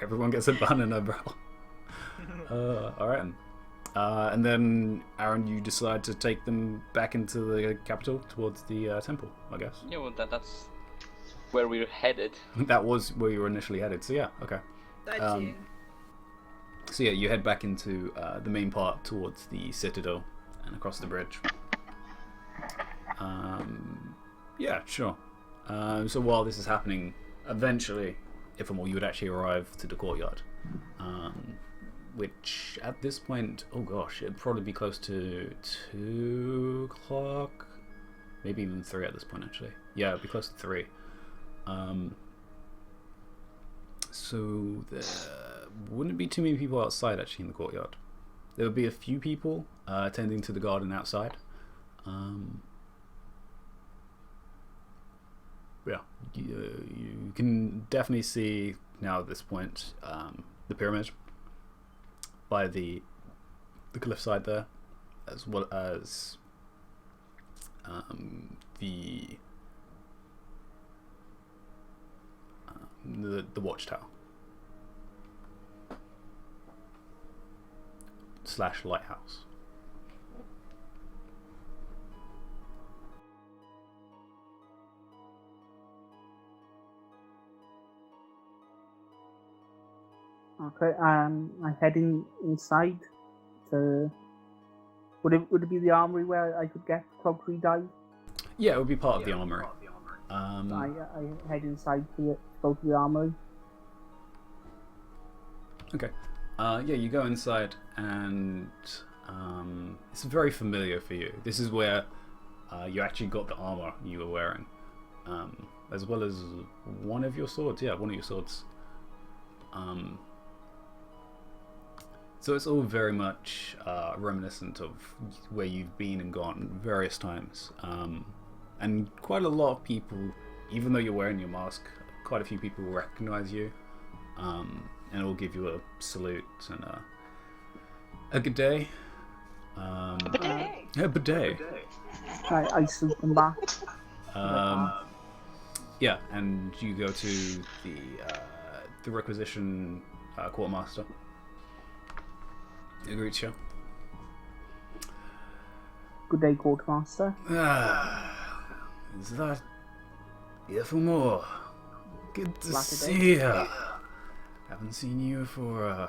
Everyone gets a bun and a barrel. Alright then. And then, Aaron, you decide to take them back into the capital towards the temple, I guess. Yeah, well, that's where we're headed. That was where you were initially headed, so yeah, okay. Sightseeing. So yeah, you head back into the main part towards the citadel and across the bridge. Yeah, sure. So while this is happening, eventually, Ifamor, you would actually arrive to the courtyard. Which, at this point, oh gosh, it'd probably be close to 2 o'clock? Maybe even 3 at this point, actually. Yeah, it'd be close to 3. So there wouldn't be too many people outside, actually, in the courtyard. There would be a few people attending to the garden outside. Yeah, you can definitely see now at this point the pyramid by the cliffside there, as well as the watchtower / lighthouse. Okay, I'm heading inside to... Would it be the armory where I could get cloak redyed? Yeah, it would be part of the armory. I head inside to go to the armory. Okay. Yeah, you go inside and it's very familiar for you. This is where you actually got the armor you were wearing. As well as one of your swords. Yeah, one of your swords. So it's all very much reminiscent of where you've been and gone various times. And quite a lot of people, even though you're wearing your mask, quite a few people will recognize you. And will give you a salute and a good day. Bidet. A bidet. I salute them back. Yeah, and you go to the requisition quartermaster. He greets you. Good day, quartermaster. Is that Ifamor? Good to Lack a see you. Haven't seen you for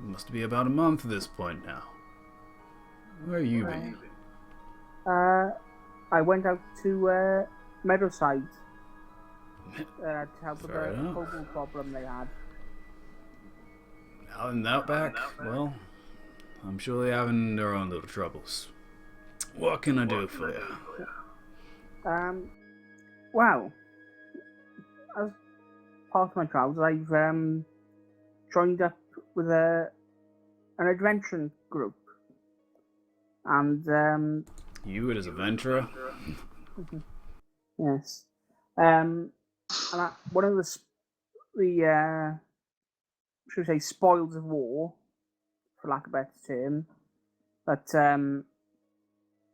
must be about a month at this point now. Where have you been? I went out to Meadowside to help with Fair the enough. kobold problem they had. Out in the outback? Well, I'm sure they're having their own little troubles. What can I do for you? Well, as part of my travels, I've joined up with an adventuring group, and You as a adventurer? yes, and one of the should we say spoils of war, for lack of a better term, that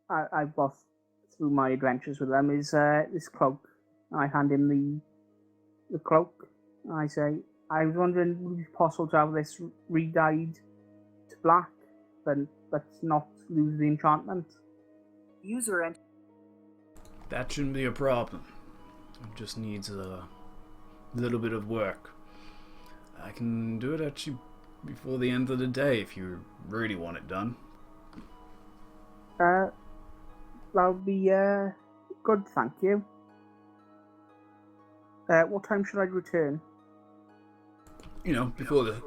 I've got through my adventures with them is this cloak. I hand him the cloak. I say, I was wondering, would it be possible to have this re-dyed to black, but not lose the enchantment? User That shouldn't be a problem. It just needs a little bit of work. I can do it actually before the end of the day if you really want it done. That'll be good, thank you. What time should I return? You know, before the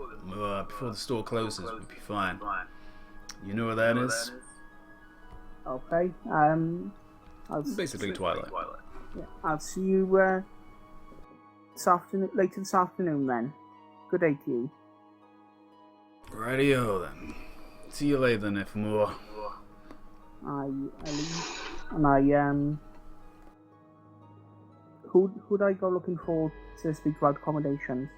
store closes would be fine. You know where that is? Okay. Basically twilight. Yeah, I'll see you this afternoon, later this afternoon then. Good day to you. Rightio then. See you later then, Ifamor. I leave, and I who'd I go looking for to speak about accommodations?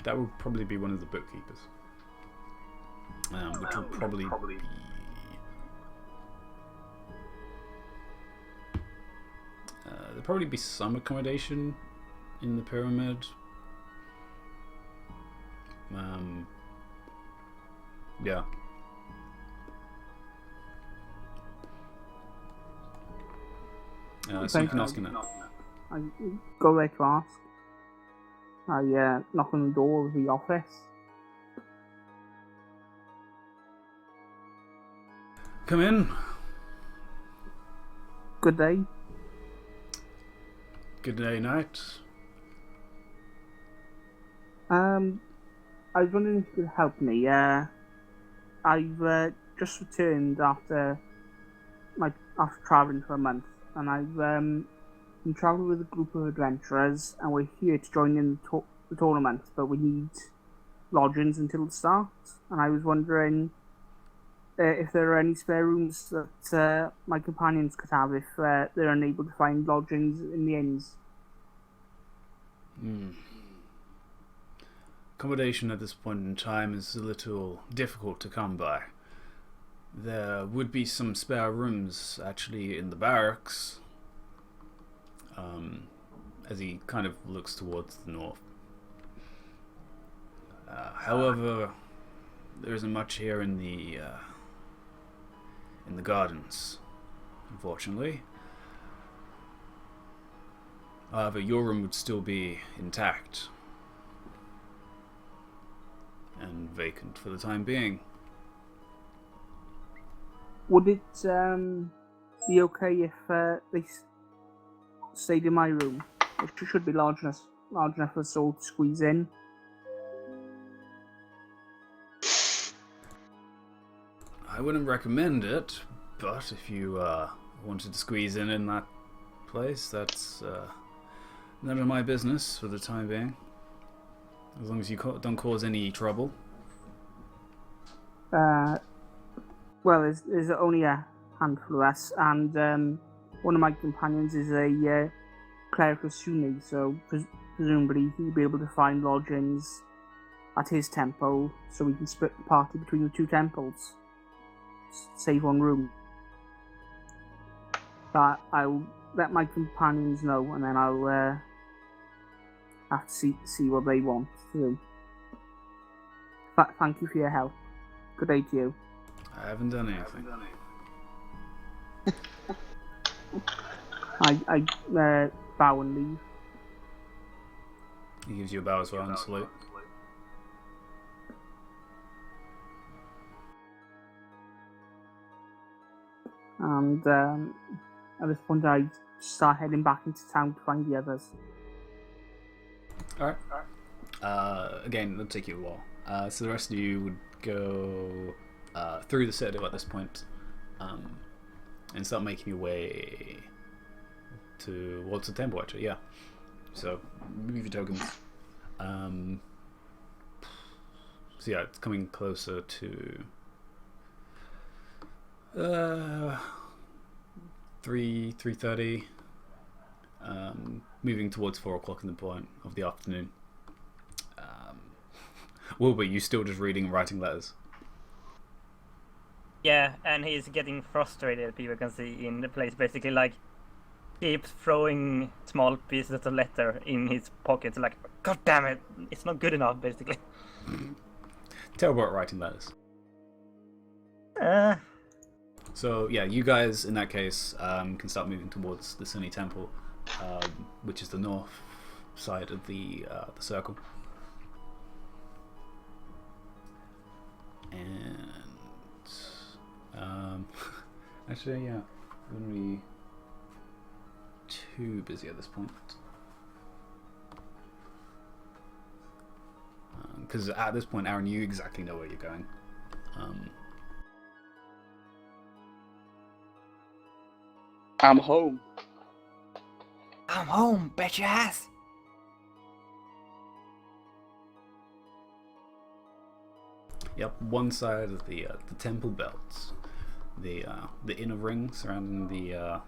That would probably be one of the bookkeepers. Which will probably be... there'll probably be some accommodation in the pyramid. Yeah. So you can ask him that. I go there to ask. I knock on the door of the office. Come in. Good day. Good day, night. I was wondering if you could help me. I've just returned after travelling for a month, and I've been travelling with a group of adventurers, and we're here to join in the tournament, but we need lodgings until it starts. And I was wondering if there are any spare rooms that my companions could have if they're unable to find lodgings in the inns. Accommodation at this point in time is a little difficult to come by. There would be some spare rooms actually in the barracks, as he kind of looks towards the north. However, there isn't much here in the gardens, unfortunately. However, your room would still be intact and vacant for the time being. Would it be okay if they stayed in my room, which should be large enough for us all to squeeze in? I wouldn't recommend it, but if you wanted to squeeze in that place, that's none of my business for the time being. As long as you don't cause any trouble. Well, there's only a handful of us, and one of my companions is a cleric of Sunni, so presumably he'll be able to find lodgings at his temple, so we can split the party between the two temples. Save one room. But I'll let my companions know, and then I'll have to see what they want to do. Thank you for your help. Good day to you. I haven't done anything. I bow and leave. He gives you a bow as well and a salute. And at this point, I start heading back into town to find the others. Alright. Again, it'll take you a while. So the rest of you would go through the citadel at this point, and start making your way towards the temple, actually, yeah. So, move your tokens. So yeah, it's coming closer to 3:30, moving towards 4 o'clock in the point of the afternoon. Wilbur, you still just reading and writing letters? Yeah, and he's getting frustrated, people can see in the place, basically, like, keeps throwing small pieces of letter in his pockets, like, god damn it, it's not good enough, basically. Terrible at writing letters. So yeah, you guys in that case can start moving towards the Sunni temple, which is the north side of the circle. And actually, yeah, wouldn't be too busy at this point, because at this point, Aaron, you exactly know where you're going. I'm home. I'm home, bet your ass. Yep, one side of the temple belts, the inner ring surrounding the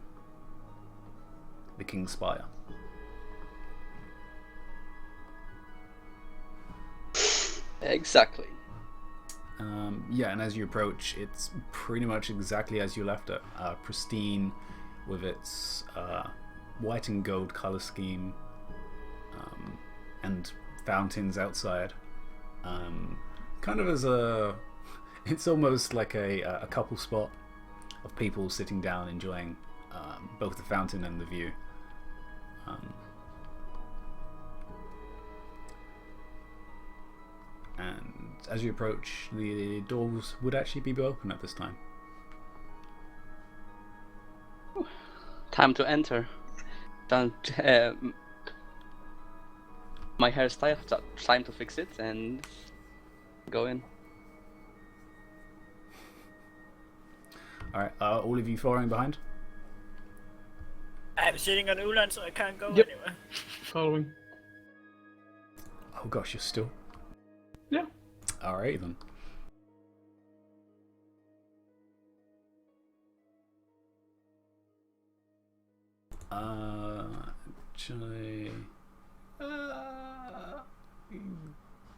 King's Spire. Exactly. Yeah, and as you approach, it's pretty much exactly as you left it. Pristine, with its white and gold color scheme, and fountains outside. Kind of as a... It's almost like a couple spot of people sitting down enjoying both the fountain and the view. And as you approach, the doors would actually be open at this time. Time to enter. My hairstyle, time to fix it and go in. Alright, all of you following behind? I'm sitting on Ulan, so I can't go Yep. anywhere. Following. Oh gosh, you're still... Yeah. Alright then. Actually...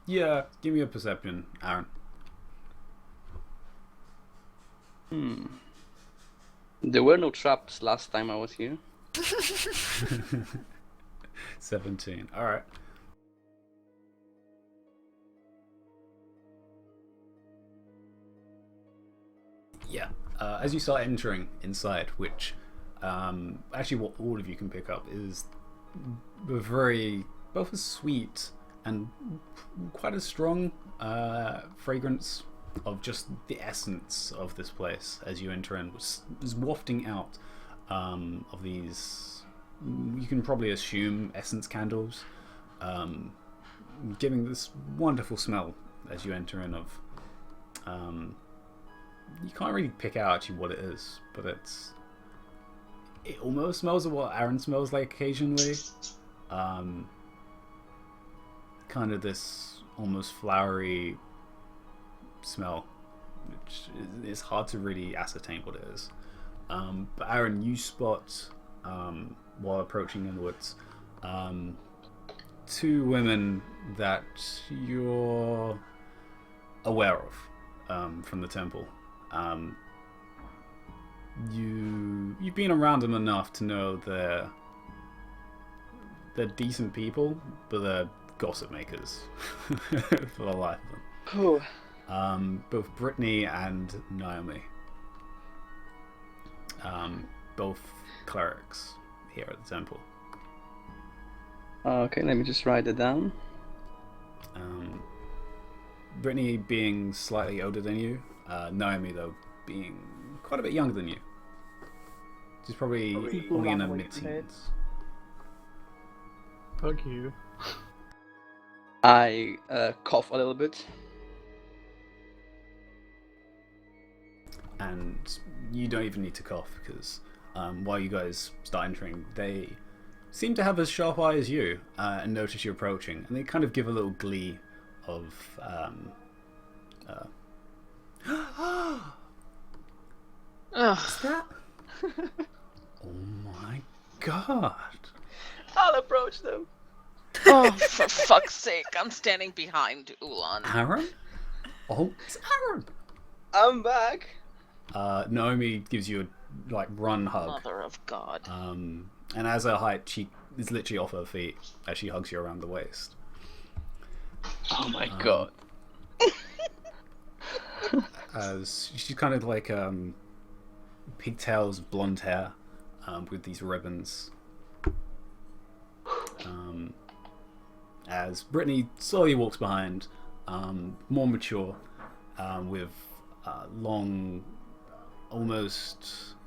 yeah, give me a perception, Aaron. There were no traps last time I was here. 17. Alright. Yeah. As you start entering inside, which actually what all of you can pick up is both a sweet and quite a strong fragrance of just the essence of this place as you enter in is wafting out of these, you can probably assume, essence candles, giving this wonderful smell as you enter in of you can't really pick out actually what it is, but it almost smells of what Aaron smells like occasionally. Kind of this almost flowery smell, which is hard to really ascertain what it is. But Aaron, you spot while approaching inwards two women that you're aware of from the temple. You've been around them enough to know they're decent people, but they're gossip makers for the life of them. Both Brittany and Naomi, both clerics here at the temple. Okay, let me just write it down. Brittany being slightly older than you, Naomi though being quite a bit younger than you. She's probably only in her mid-teens. Fuck you. I cough a little bit. And you don't even need to cough because while you guys start entering, they seem to have as sharp eye as you and notice you approaching, and they kind of give a little glee of What's that? Oh my god. I'll approach them. Oh, for fuck's sake, I'm standing behind Ulan. Aaron? Oh, it's Aaron. I'm back. Naomi gives you a run hug. Mother of God. And as her height, she is literally off her feet as she hugs you around the waist. Oh my god. As she's kind of like pigtails, blonde hair, with these ribbons. As Brittany slowly walks behind, more mature, with long,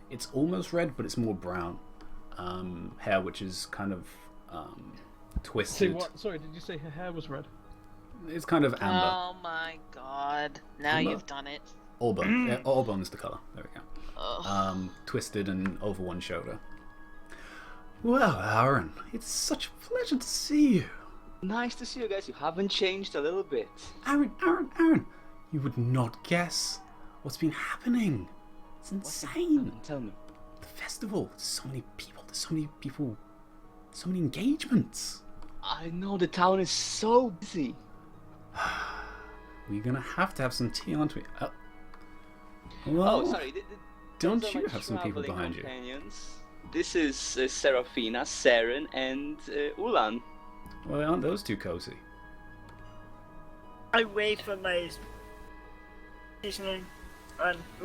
it's almost red, but it's more brown hair, which is kind of twisted. Say what? Sorry, did you say her hair was red? It's kind of amber. Oh my god. Now Amber? you've done it. Auburn. Yeah, auburn is the colour. There we go. Ugh. Twisted and over one shoulder. Well, Aaron, it's such a pleasure to see you. Nice to see you guys. You haven't changed a little bit. Aaron, you would not guess what's been happening. It's insane. Tell me. The festival, there's so many people, so many engagements. I know the town is so busy. we're gonna have to have some tea, aren't we? Oh, sorry. Don't those are you my have some people traveling behind you? companions. This is Serafina, Saren, and Ulan. Well, aren't those two cozy? I wait for my listening.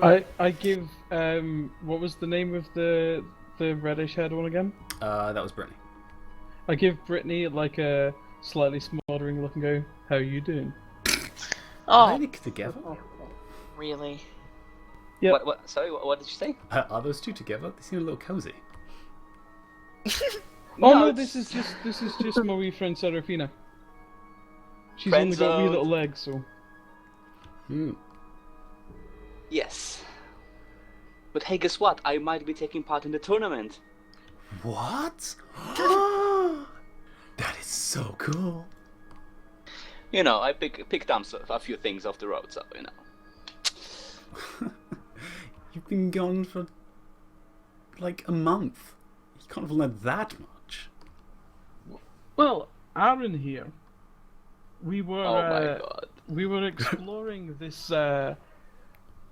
I give what was the name of the reddish haired one again? That was Brittany. I give Brittany like a slightly smoldering look and go, "How are you doing?" Are Oh, they together? really? Yep. What? Sorry, what did you say? Are those two together? They seem a little cozy. Oh no, it's- this is just my wee friend Serafina. She's Friend only got wee zone. little legs, so. Yes. But hey, guess what? I might be taking part in the tournament. What? That is so cool. You know, I picked up a few things off the road, so you know. You've been gone for like a month. You can't have learned that much. Well, Aaron here. We were Oh my god. we were exploring this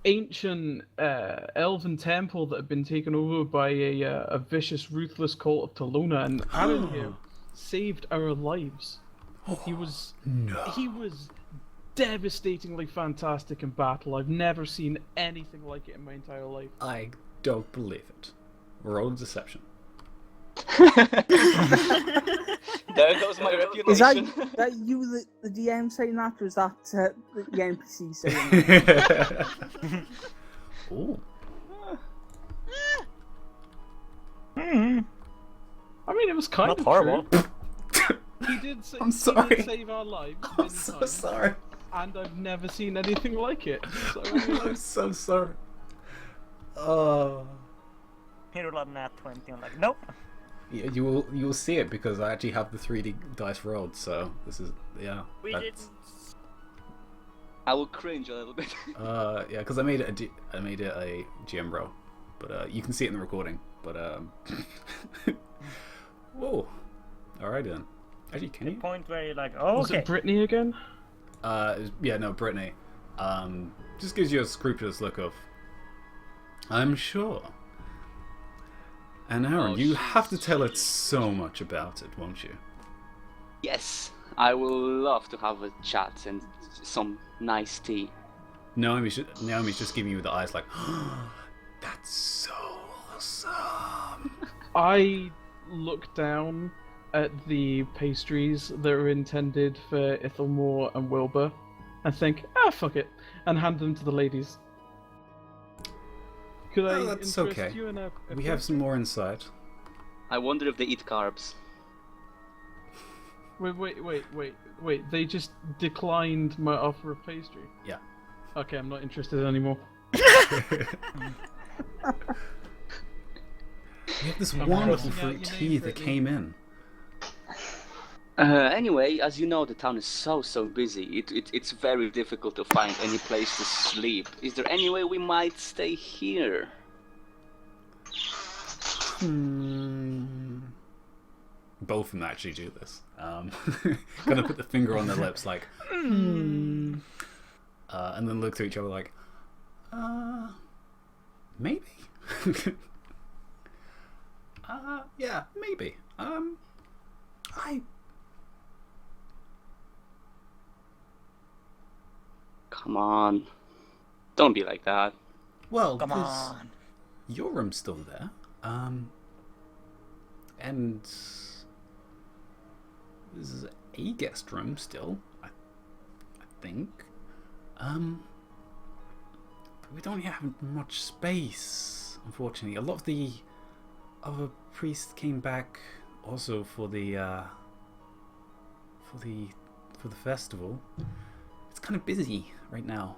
ancient elven temple that had been taken over by a vicious, ruthless cult of Talona, and Aaron here saved our lives. He was devastatingly fantastic in battle. I've never seen anything like it in my entire life. I don't believe it. Roll a deception. There goes my reputation. Is that you, the DM, saying that, or is that the NPC saying that? Ooh. I mean, it was kind Not of horrible. true. He did I'm sorry. He did save our lives. I'm many so times, sorry. and I've never seen anything like it. So, I'm so sorry. Oh. He rolled a nat 20. I'm like, nope. Yeah, you will see it because I actually have the 3D dice rolled. So this is We that's- didn't. I will cringe a little bit. Yeah, because I made it a GM roll, but you can see it in the recording. But whoa, all right then. Actually, can The you? point where you're like, oh, was okay. it Brittany again? Yeah, no, Brittany. Just gives you a scrupulous look of. I'm sure. And Aaron, Oh, you have to she's- tell us so much about it, won't you? Yes, I will love to have a chat and some nice tea. Naomi's just giving you the eyes like, that's so awesome. I look down at the pastries that are intended for Ithelmore and Wilbur and think, fuck it, and hand them to the ladies. Could I That's interest okay. you in a We have some more insight. I wonder if they eat carbs. Wait, they just declined my offer of pastry. Yeah. Okay, I'm not interested anymore. We have this I'm wonderful crossing out fruit your tea name, that Brittany. came in. Anyway, as you know, the town is so busy. It's very difficult to find any place to sleep. Is there any way we might stay here? Both of them actually do this. Gonna put the finger on their lips like, and then look to each other like, maybe. Yeah, maybe. Come on. Don't be like that. Well, Come there's- on. your room's still there. And this is a guest room still, I think. But we don't have much space, unfortunately. A lot of the other priests came back also for the festival. It's kind of busy right now.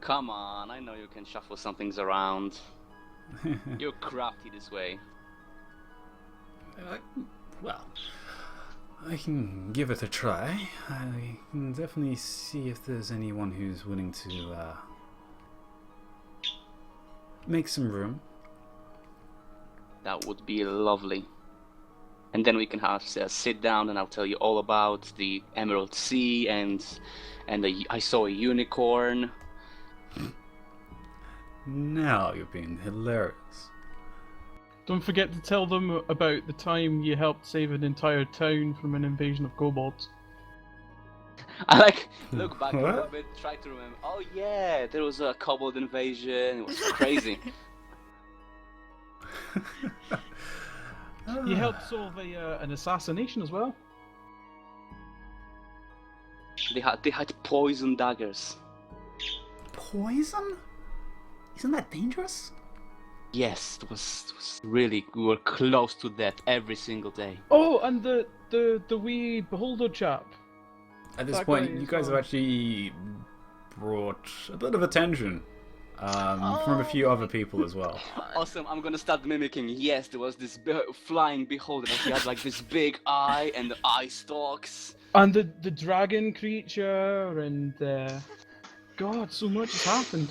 Come on, I know you can shuffle some things around. You're crafty this way. Well, I can give it a try. I can definitely see if there's anyone who's willing to make some room. That would be lovely. And then we can have sit down, and I'll tell you all about the Emerald Sea I saw a unicorn. Now you're being hilarious. Don't forget to tell them about the time you helped save an entire town from an invasion of kobolds. I look back a What? little bit, try to remember. Oh yeah, there was a kobold invasion. It was crazy. You helped solve an assassination as well. They had poison daggers. Poison? Isn't that dangerous? Yes, it was really. We were close to death every single day. Oh, and the wee beholder chap. At this That point, guy you as guys have well. actually brought a bit of attention from a few other people as well. Awesome! I'm gonna start mimicking. Yes, there was this flying beholder. He had like this big eye and the eye stalks. And the dragon creature and God, so much has happened.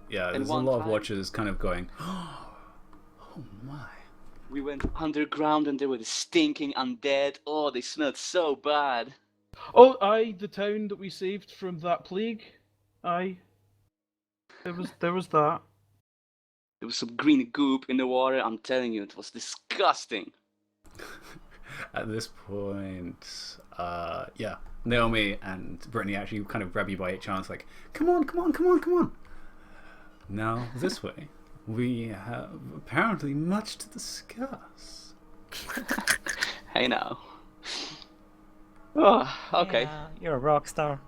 Yeah, And there's a one lot of time- watchers kind of going, oh my. We went underground and there were the stinking undead. Oh, they smelled so bad. Oh, aye, the town that we saved from that plague. Aye. There was that. There was some green goop in the water. I'm telling you, it was disgusting. At this point, yeah, Naomi and Brittany actually kind of grab you by each arms, like, come on, come on, come on, come on. Now, this way, we have apparently much to discuss. Hey now. Oh, okay. Yeah, you're a rock star.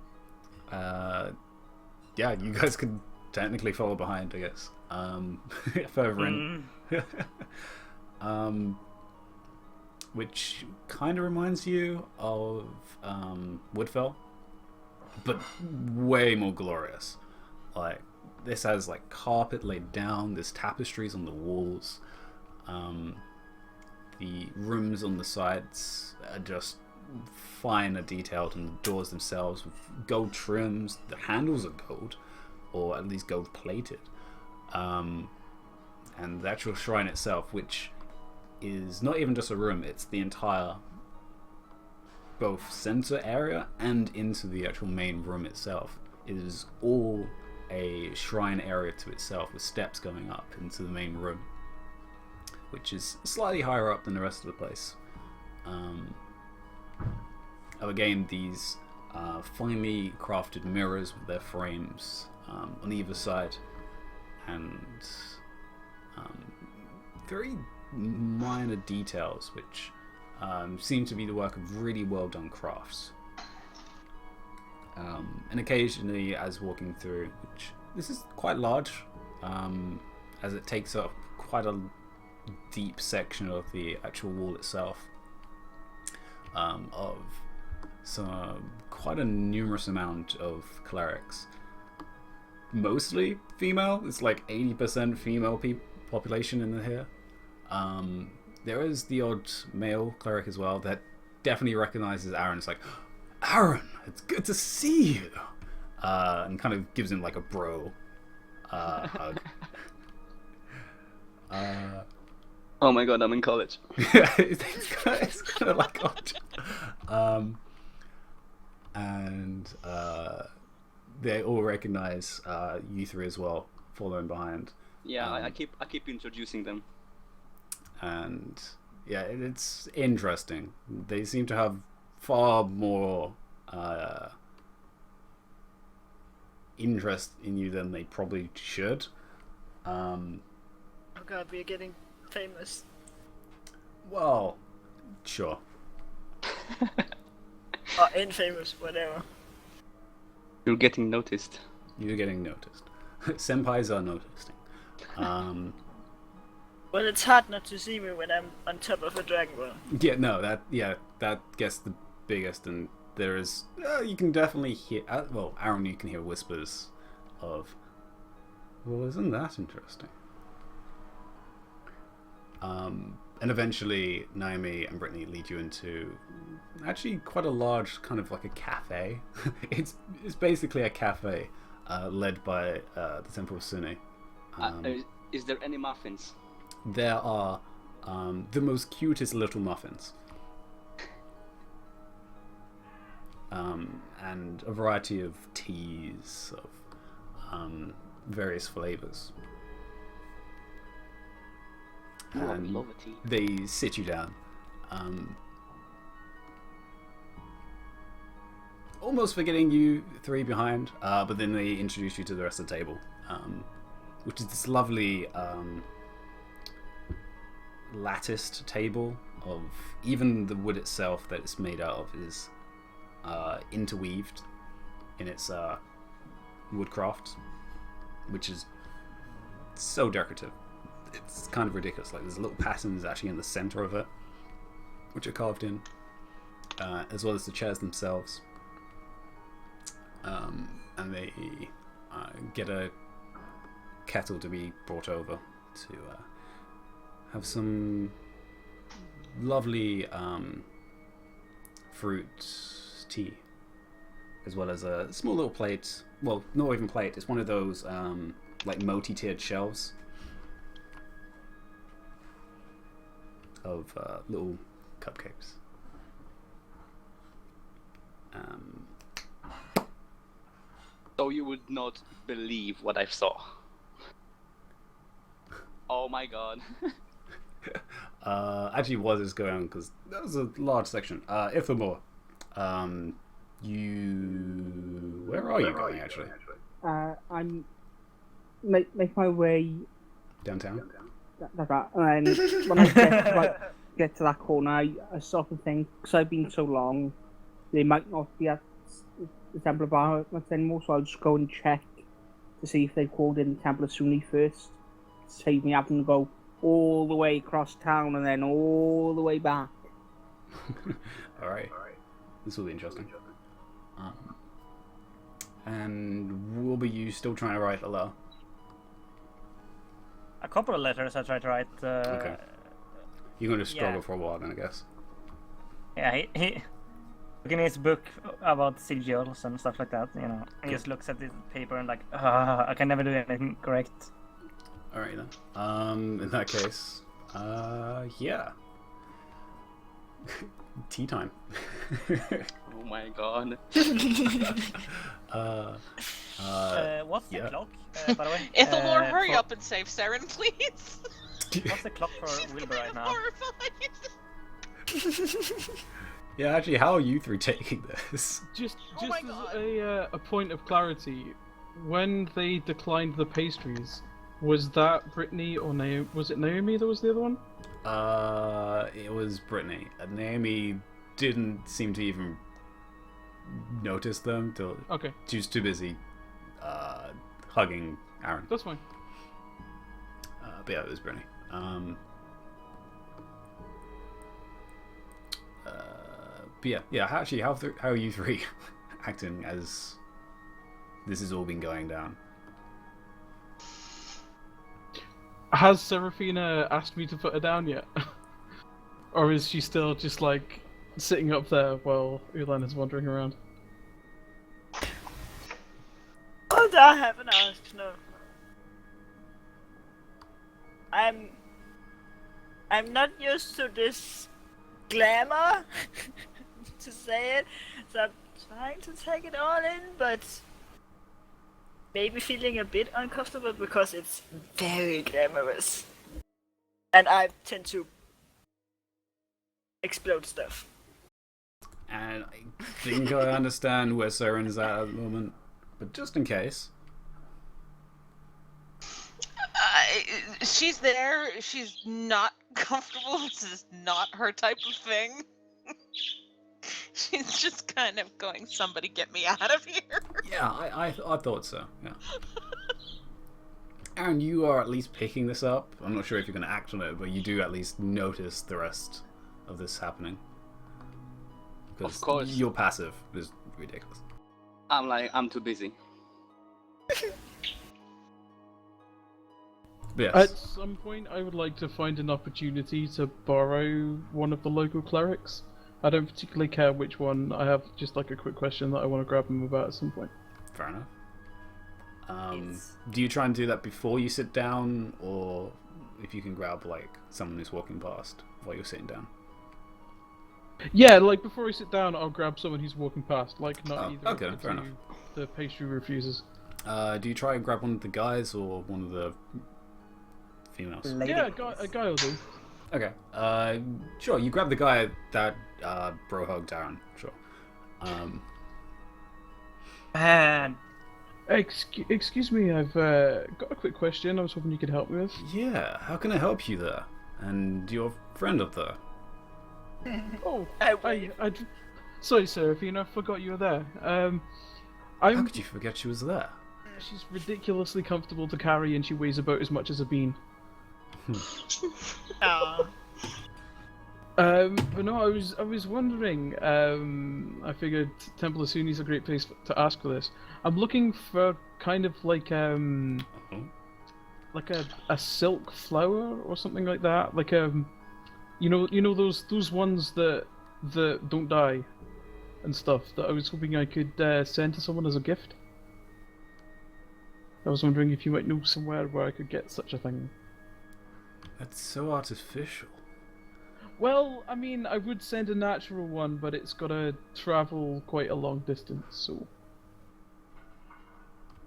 Yeah, you guys could technically follow behind, I guess. Further in. Which kind of reminds you of Woodfell, but way more glorious. Like, this has like carpet laid down, there's tapestries on the walls. The rooms on the sides are just finer detailed, and the doors themselves with gold trims. The handles are gold, or at least gold plated. And the actual shrine itself, which is not even just a room, it's the entire both center area and into the actual main room itself. It is all a shrine area to itself, with steps going up into the main room, which is slightly higher up than the rest of the place. Again, these finely crafted mirrors with their frames on either side, and very minor details which seem to be the work of really well done crafts. And occasionally, as walking through, which this is quite large, as it takes up quite a deep section of the actual wall itself, of quite a numerous amount of clerics, mostly female. It's like 80% female population in here. There is the odd male cleric as well that definitely recognizes Aaron. It's like, Aaron, it's good to see you, and kind of gives him like a bro hug. Oh my god, I'm in college. it's kind of like odd. And they all recognize you three as well, following behind. Yeah, I keep introducing them. And yeah, it's interesting. They seem to have far more interest in you than they probably should. Oh god, we're getting famous. Well, sure. Or infamous, whatever. You're getting noticed. You're getting noticed. Senpais are noticing. Well, it's hard not to see me when I'm on top of a dragon ball. Yeah, no, that gets the biggest, and there is you can definitely hear. Well, Aaron, you can hear whispers of, well, isn't that interesting? And eventually, Naomi and Brittany lead you into actually quite a large kind of like a cafe. it's basically a cafe led by the Temple of Sune. Is there any muffins? There are the most cutest little muffins. and a variety of teas of various flavors. Ooh, I would And love a tea. they sit you down. Almost forgetting you three behind, but then they introduce you to the rest of the table, which is this lovely latticed table of even the wood itself that it's made out of is interweaved in its woodcraft, which is so decorative. It's kind of ridiculous. Like there's little patterns actually in the center of it, which are carved in, as well as the chairs themselves. And they get a kettle to be brought over to have some lovely fruit tea, as well as a small little plate. Well, not even plate. It's one of those like multi-tiered shelves of little cupcakes. So you would not believe what I saw. Oh my god. Actually, what is going on? Because that was a large section. Ithamore, where are you going actually? I'm make my way Downtown. that, and then when I get to that corner, I stop and think, because I've been so long, they might not be at the Temple of Bahamut anymore, so I'll just go and check to see if they've called in the Temple of Suni first. Save me having to go all the way across town and then all the way back. Alright. This will be interesting. And will be you still trying to write a letter? A couple of letters I tried to write. Okay. You're going to struggle for a while then, I guess. Yeah, he looking at his book about sigils and stuff like that, you know, and just looks at the paper and like, I can never do anything correct. Alright then. In that case, yeah. Tea time. Oh my god. What's the clock, by the way? Ithamore, hurry up and save Saren, please. What's the clock for Wilbur right now? Yeah, actually, how are you three taking this? Just Oh my as God. a point of clarity, when they declined the pastries, was that Brittany or Naomi? Was it Naomi that was the other one? It was Brittany. Naomi didn't seem to even notice them till Okay, she was too busy hugging Aaron. that's fine. But yeah, it was Brittany. But yeah. How are you three acting as this has all been going down? Has Seraphina asked me to put her down yet? Or is she still just like sitting up there while Ulan is wandering around? Oh, I haven't asked, no. I'm not used to this glamour, to say it, so I'm trying to take it all in, but maybe feeling a bit uncomfortable because it's very glamorous. And I tend to explode stuff. And I think I understand where Seren's at the moment, but just in case. She's there. She's not comfortable. This is not her type of thing. She's just kind of going, somebody get me out of here. Yeah, I thought so, yeah. Aaron, you are at least picking this up. I'm not sure if you're going to act on it, but you do at least notice the rest of this happening. Because Of course. your passive is ridiculous. I'm too busy. But At yes. some point, I would like to find an opportunity to borrow one of the local clerics. I don't particularly care which one. I have just like a quick question that I want to grab him about at some point. Fair enough. It's- Do you try and do that before you sit down, or if you can grab like someone who's walking past while you're sitting down? Yeah, like before I sit down, I'll grab someone who's walking past. Like not Oh, either okay, of the fair two. enough. The pastry refuses. Do you try and grab one of the guys or one of the females? Lady. Yeah, a guy will do. Okay. Sure. You grab the guy that bro hugged Aaron. Sure. Man, Excuse me, I've got a quick question. I was hoping you could help me with. Yeah. How can I help you there? And your friend up there. Oh, I sorry, Seraphine, I forgot you were there. How I'm. could you forget she was there? She's ridiculously comfortable to carry, and she weighs about as much as a bean. Aw. But no, I was wondering. I figured Temple of Suni's a great place to ask for this. I'm looking for kind of like like a silk flower or something like that. Like you know those ones that don't die and stuff. That I was hoping I could send to someone as a gift. I was wondering if you might know somewhere where I could get such a thing. That's so artificial. Well, I mean, I would send a natural one, but it's got to travel quite a long distance, so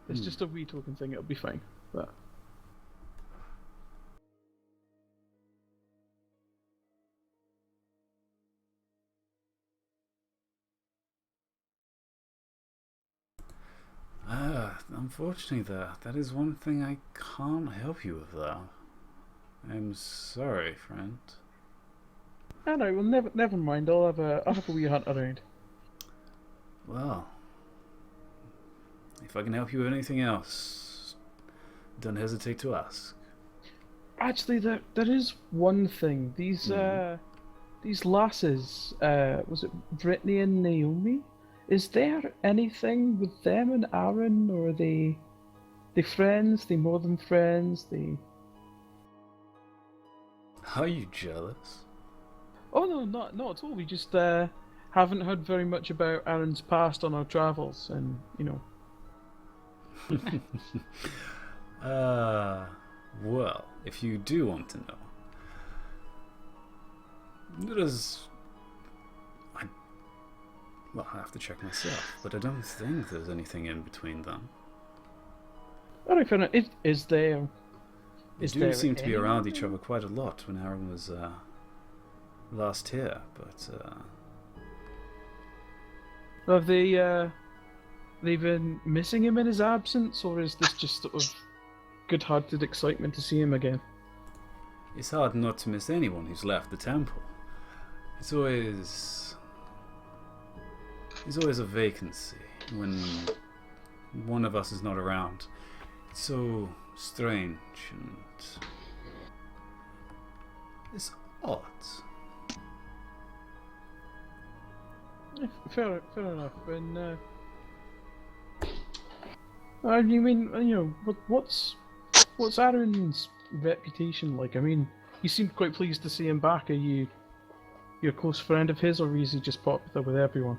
it's just a wee token thing. It'll be fine. But Unfortunately, that is one thing I can't help you with, though. I'm sorry, friend. I know. Well, never mind. I'll have a wee hunt around. Well, if I can help you with anything else, don't hesitate to ask. Actually, there is one thing. These lasses, was it Brittany and Naomi? Is there anything with them and Aaron, or are they friends? They more than friends? They. Are you jealous? Oh no, not at all. We just haven't heard very much about Aaron's past on our travels, and you know. Well, if you do want to know, I have to check myself, but I don't think there's anything in between them. Alright, fair enough. Is there? They do seem to be around each other quite a lot when Aaron was last here, but Have they been missing him in his absence, or is this just sort of good-hearted excitement to see him again? it's hard not to miss anyone who's left the temple. It's always a vacancy when one of us is not around. It's so strange and it's odd. Fair enough. And I mean, you know, what's Aaron's reputation like? I mean, you seemed quite pleased to see him back. Are you a close friend of his, or is he just popular with everyone?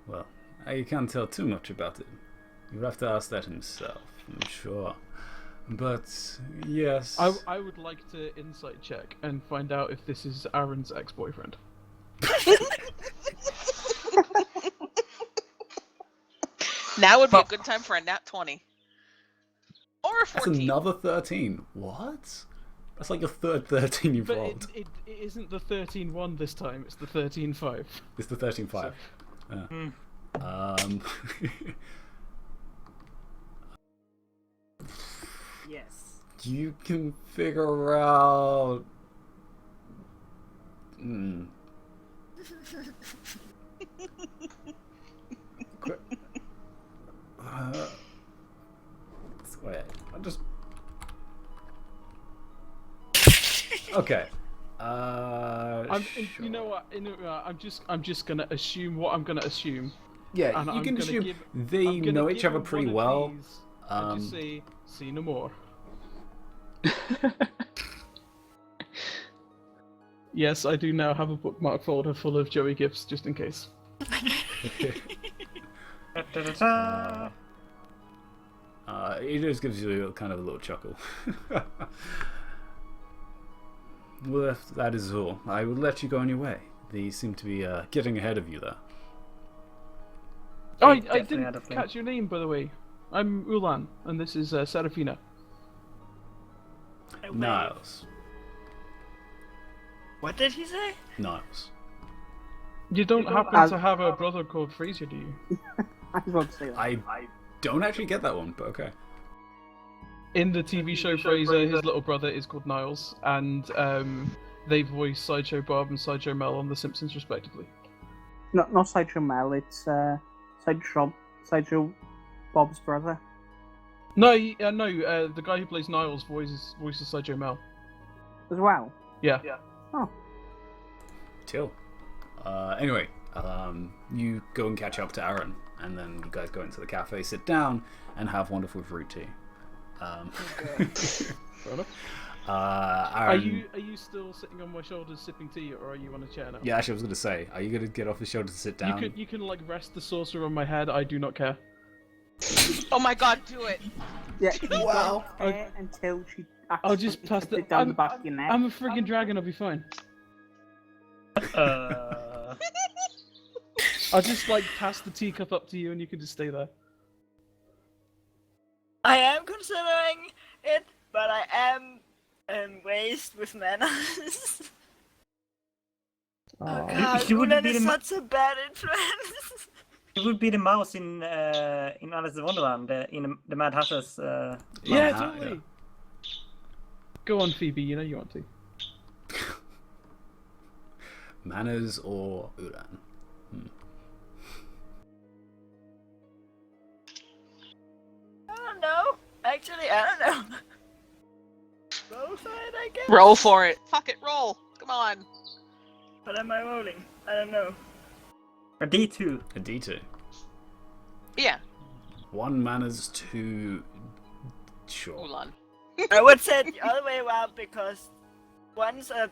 Well, I can't tell too much about it. You'll have to ask that himself, I'm sure. But yes, I would like to insight check and find out if this is Aaron's ex-boyfriend. Now would be a good time for a nat 20. Or a that's 14. another 13. What? That's like your third 13 you've But rolled. it isn't the 13-1 this time, it's the 13-5. It's the 13-5. yes. You can figure out. Wait, I'm just. Okay. You know what? I'm just gonna assume what I'm gonna assume. Yeah, And you I'm can gonna assume give- they I'm gonna know each give other her pretty one of well. these and just say, "See no more." Yes, I do now have a bookmark folder full of Joey gifts, just in case. He just gives you kind of a little chuckle. Well, if that is all, I will let you go on your way. They seem to be getting ahead of you there. Oh, I Definitely had a didn't thing. catch your name, by the way. I'm Ulan, and this is Serafina. I wave. Niles. What did he say? Niles. You don't happen have- to have a brother called Fraser, do you? I was about to say that. I don't actually get that one, but okay. In the TV show Fraser, his little brother is called Niles, and they voice Sideshow Bob and Sideshow Mel on The Simpsons, respectively. Not Sideshow Mel, it's Sideshow Bob's brother. No, the guy who plays Niles voices Sideshow Mel. As well. Yeah. Oh. Chill. Anyway, you go and catch up to Aaron, and then you guys go into the cafe, sit down, and have wonderful fruit tea. Fair enough. Are Aaron, you still sitting on my shoulders sipping tea, or are you on a chair now? yeah, actually, I was going to say, are you going to get off his shoulder to sit down? You can like rest the saucer on my head. I do not care. Oh my god, do it! Yeah. Wow. Until she I'll just pass it down the back of your neck. I'm a friggin' dragon. I'll be fine. Uh, I'll just like pass the teacup up to you, and you can just stay there. I am considering it, but I am waste with mana. Oh god, You wouldn't Ulan be is the such a bad influence. it would be the mouse in Alice in Wonderland, in the Mad Hatter's. Yeah, Hat, totally. Go on, Phoebe. You know you want to. Manners or Ulan? I don't know. Actually, I don't know. Both side, I guess. Roll for it. Fuck it, roll. Come on. What am I rolling? I don't know. A D2. A D2. Yeah, 1 manners, 2... Sure. Ulan. I would say the other way around because one's a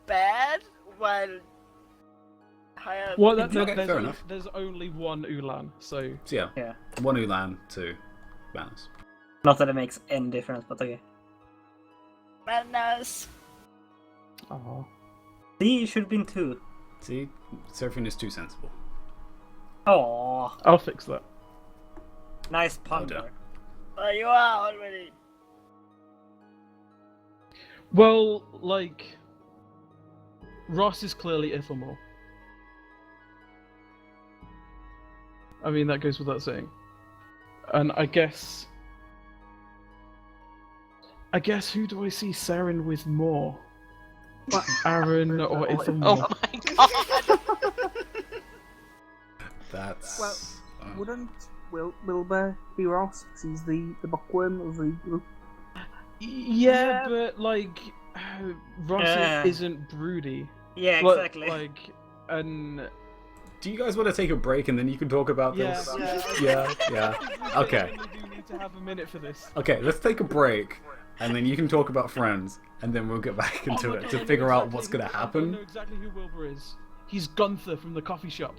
bad while higher. Well, Okay, fair enough. there's only one Ulan, so So yeah, Yeah. 1 Ulan, 2 manners. Not that it makes any difference, but okay. Madness. Aww. D should have been 2. See, Seraphine is too sensible. Oh, I'll fix that. nice pun dear. there. Well, you are already. Well, like Ross is clearly Ithamore. I mean, that goes without saying. And I guess who do I see Saren with more? Aaron or Ithamore? Oh my god. That's... Well, Wouldn't Wilbur be Ross? 'Cause he's the bookworm of the group. Yeah, but like Ross Yeah. isn't broody. Yeah, Like- exactly. Like, and Do you guys want to take a break and then you can talk about yeah, this? yeah. Yeah. Okay. We do need to have a minute for this. Okay, let's take a break, and then you can talk about friends, and then we'll get back into Oh my it God, to I know figure out exactly what's going to I happen. know exactly who Wilbur is. He's Gunther from the coffee shop.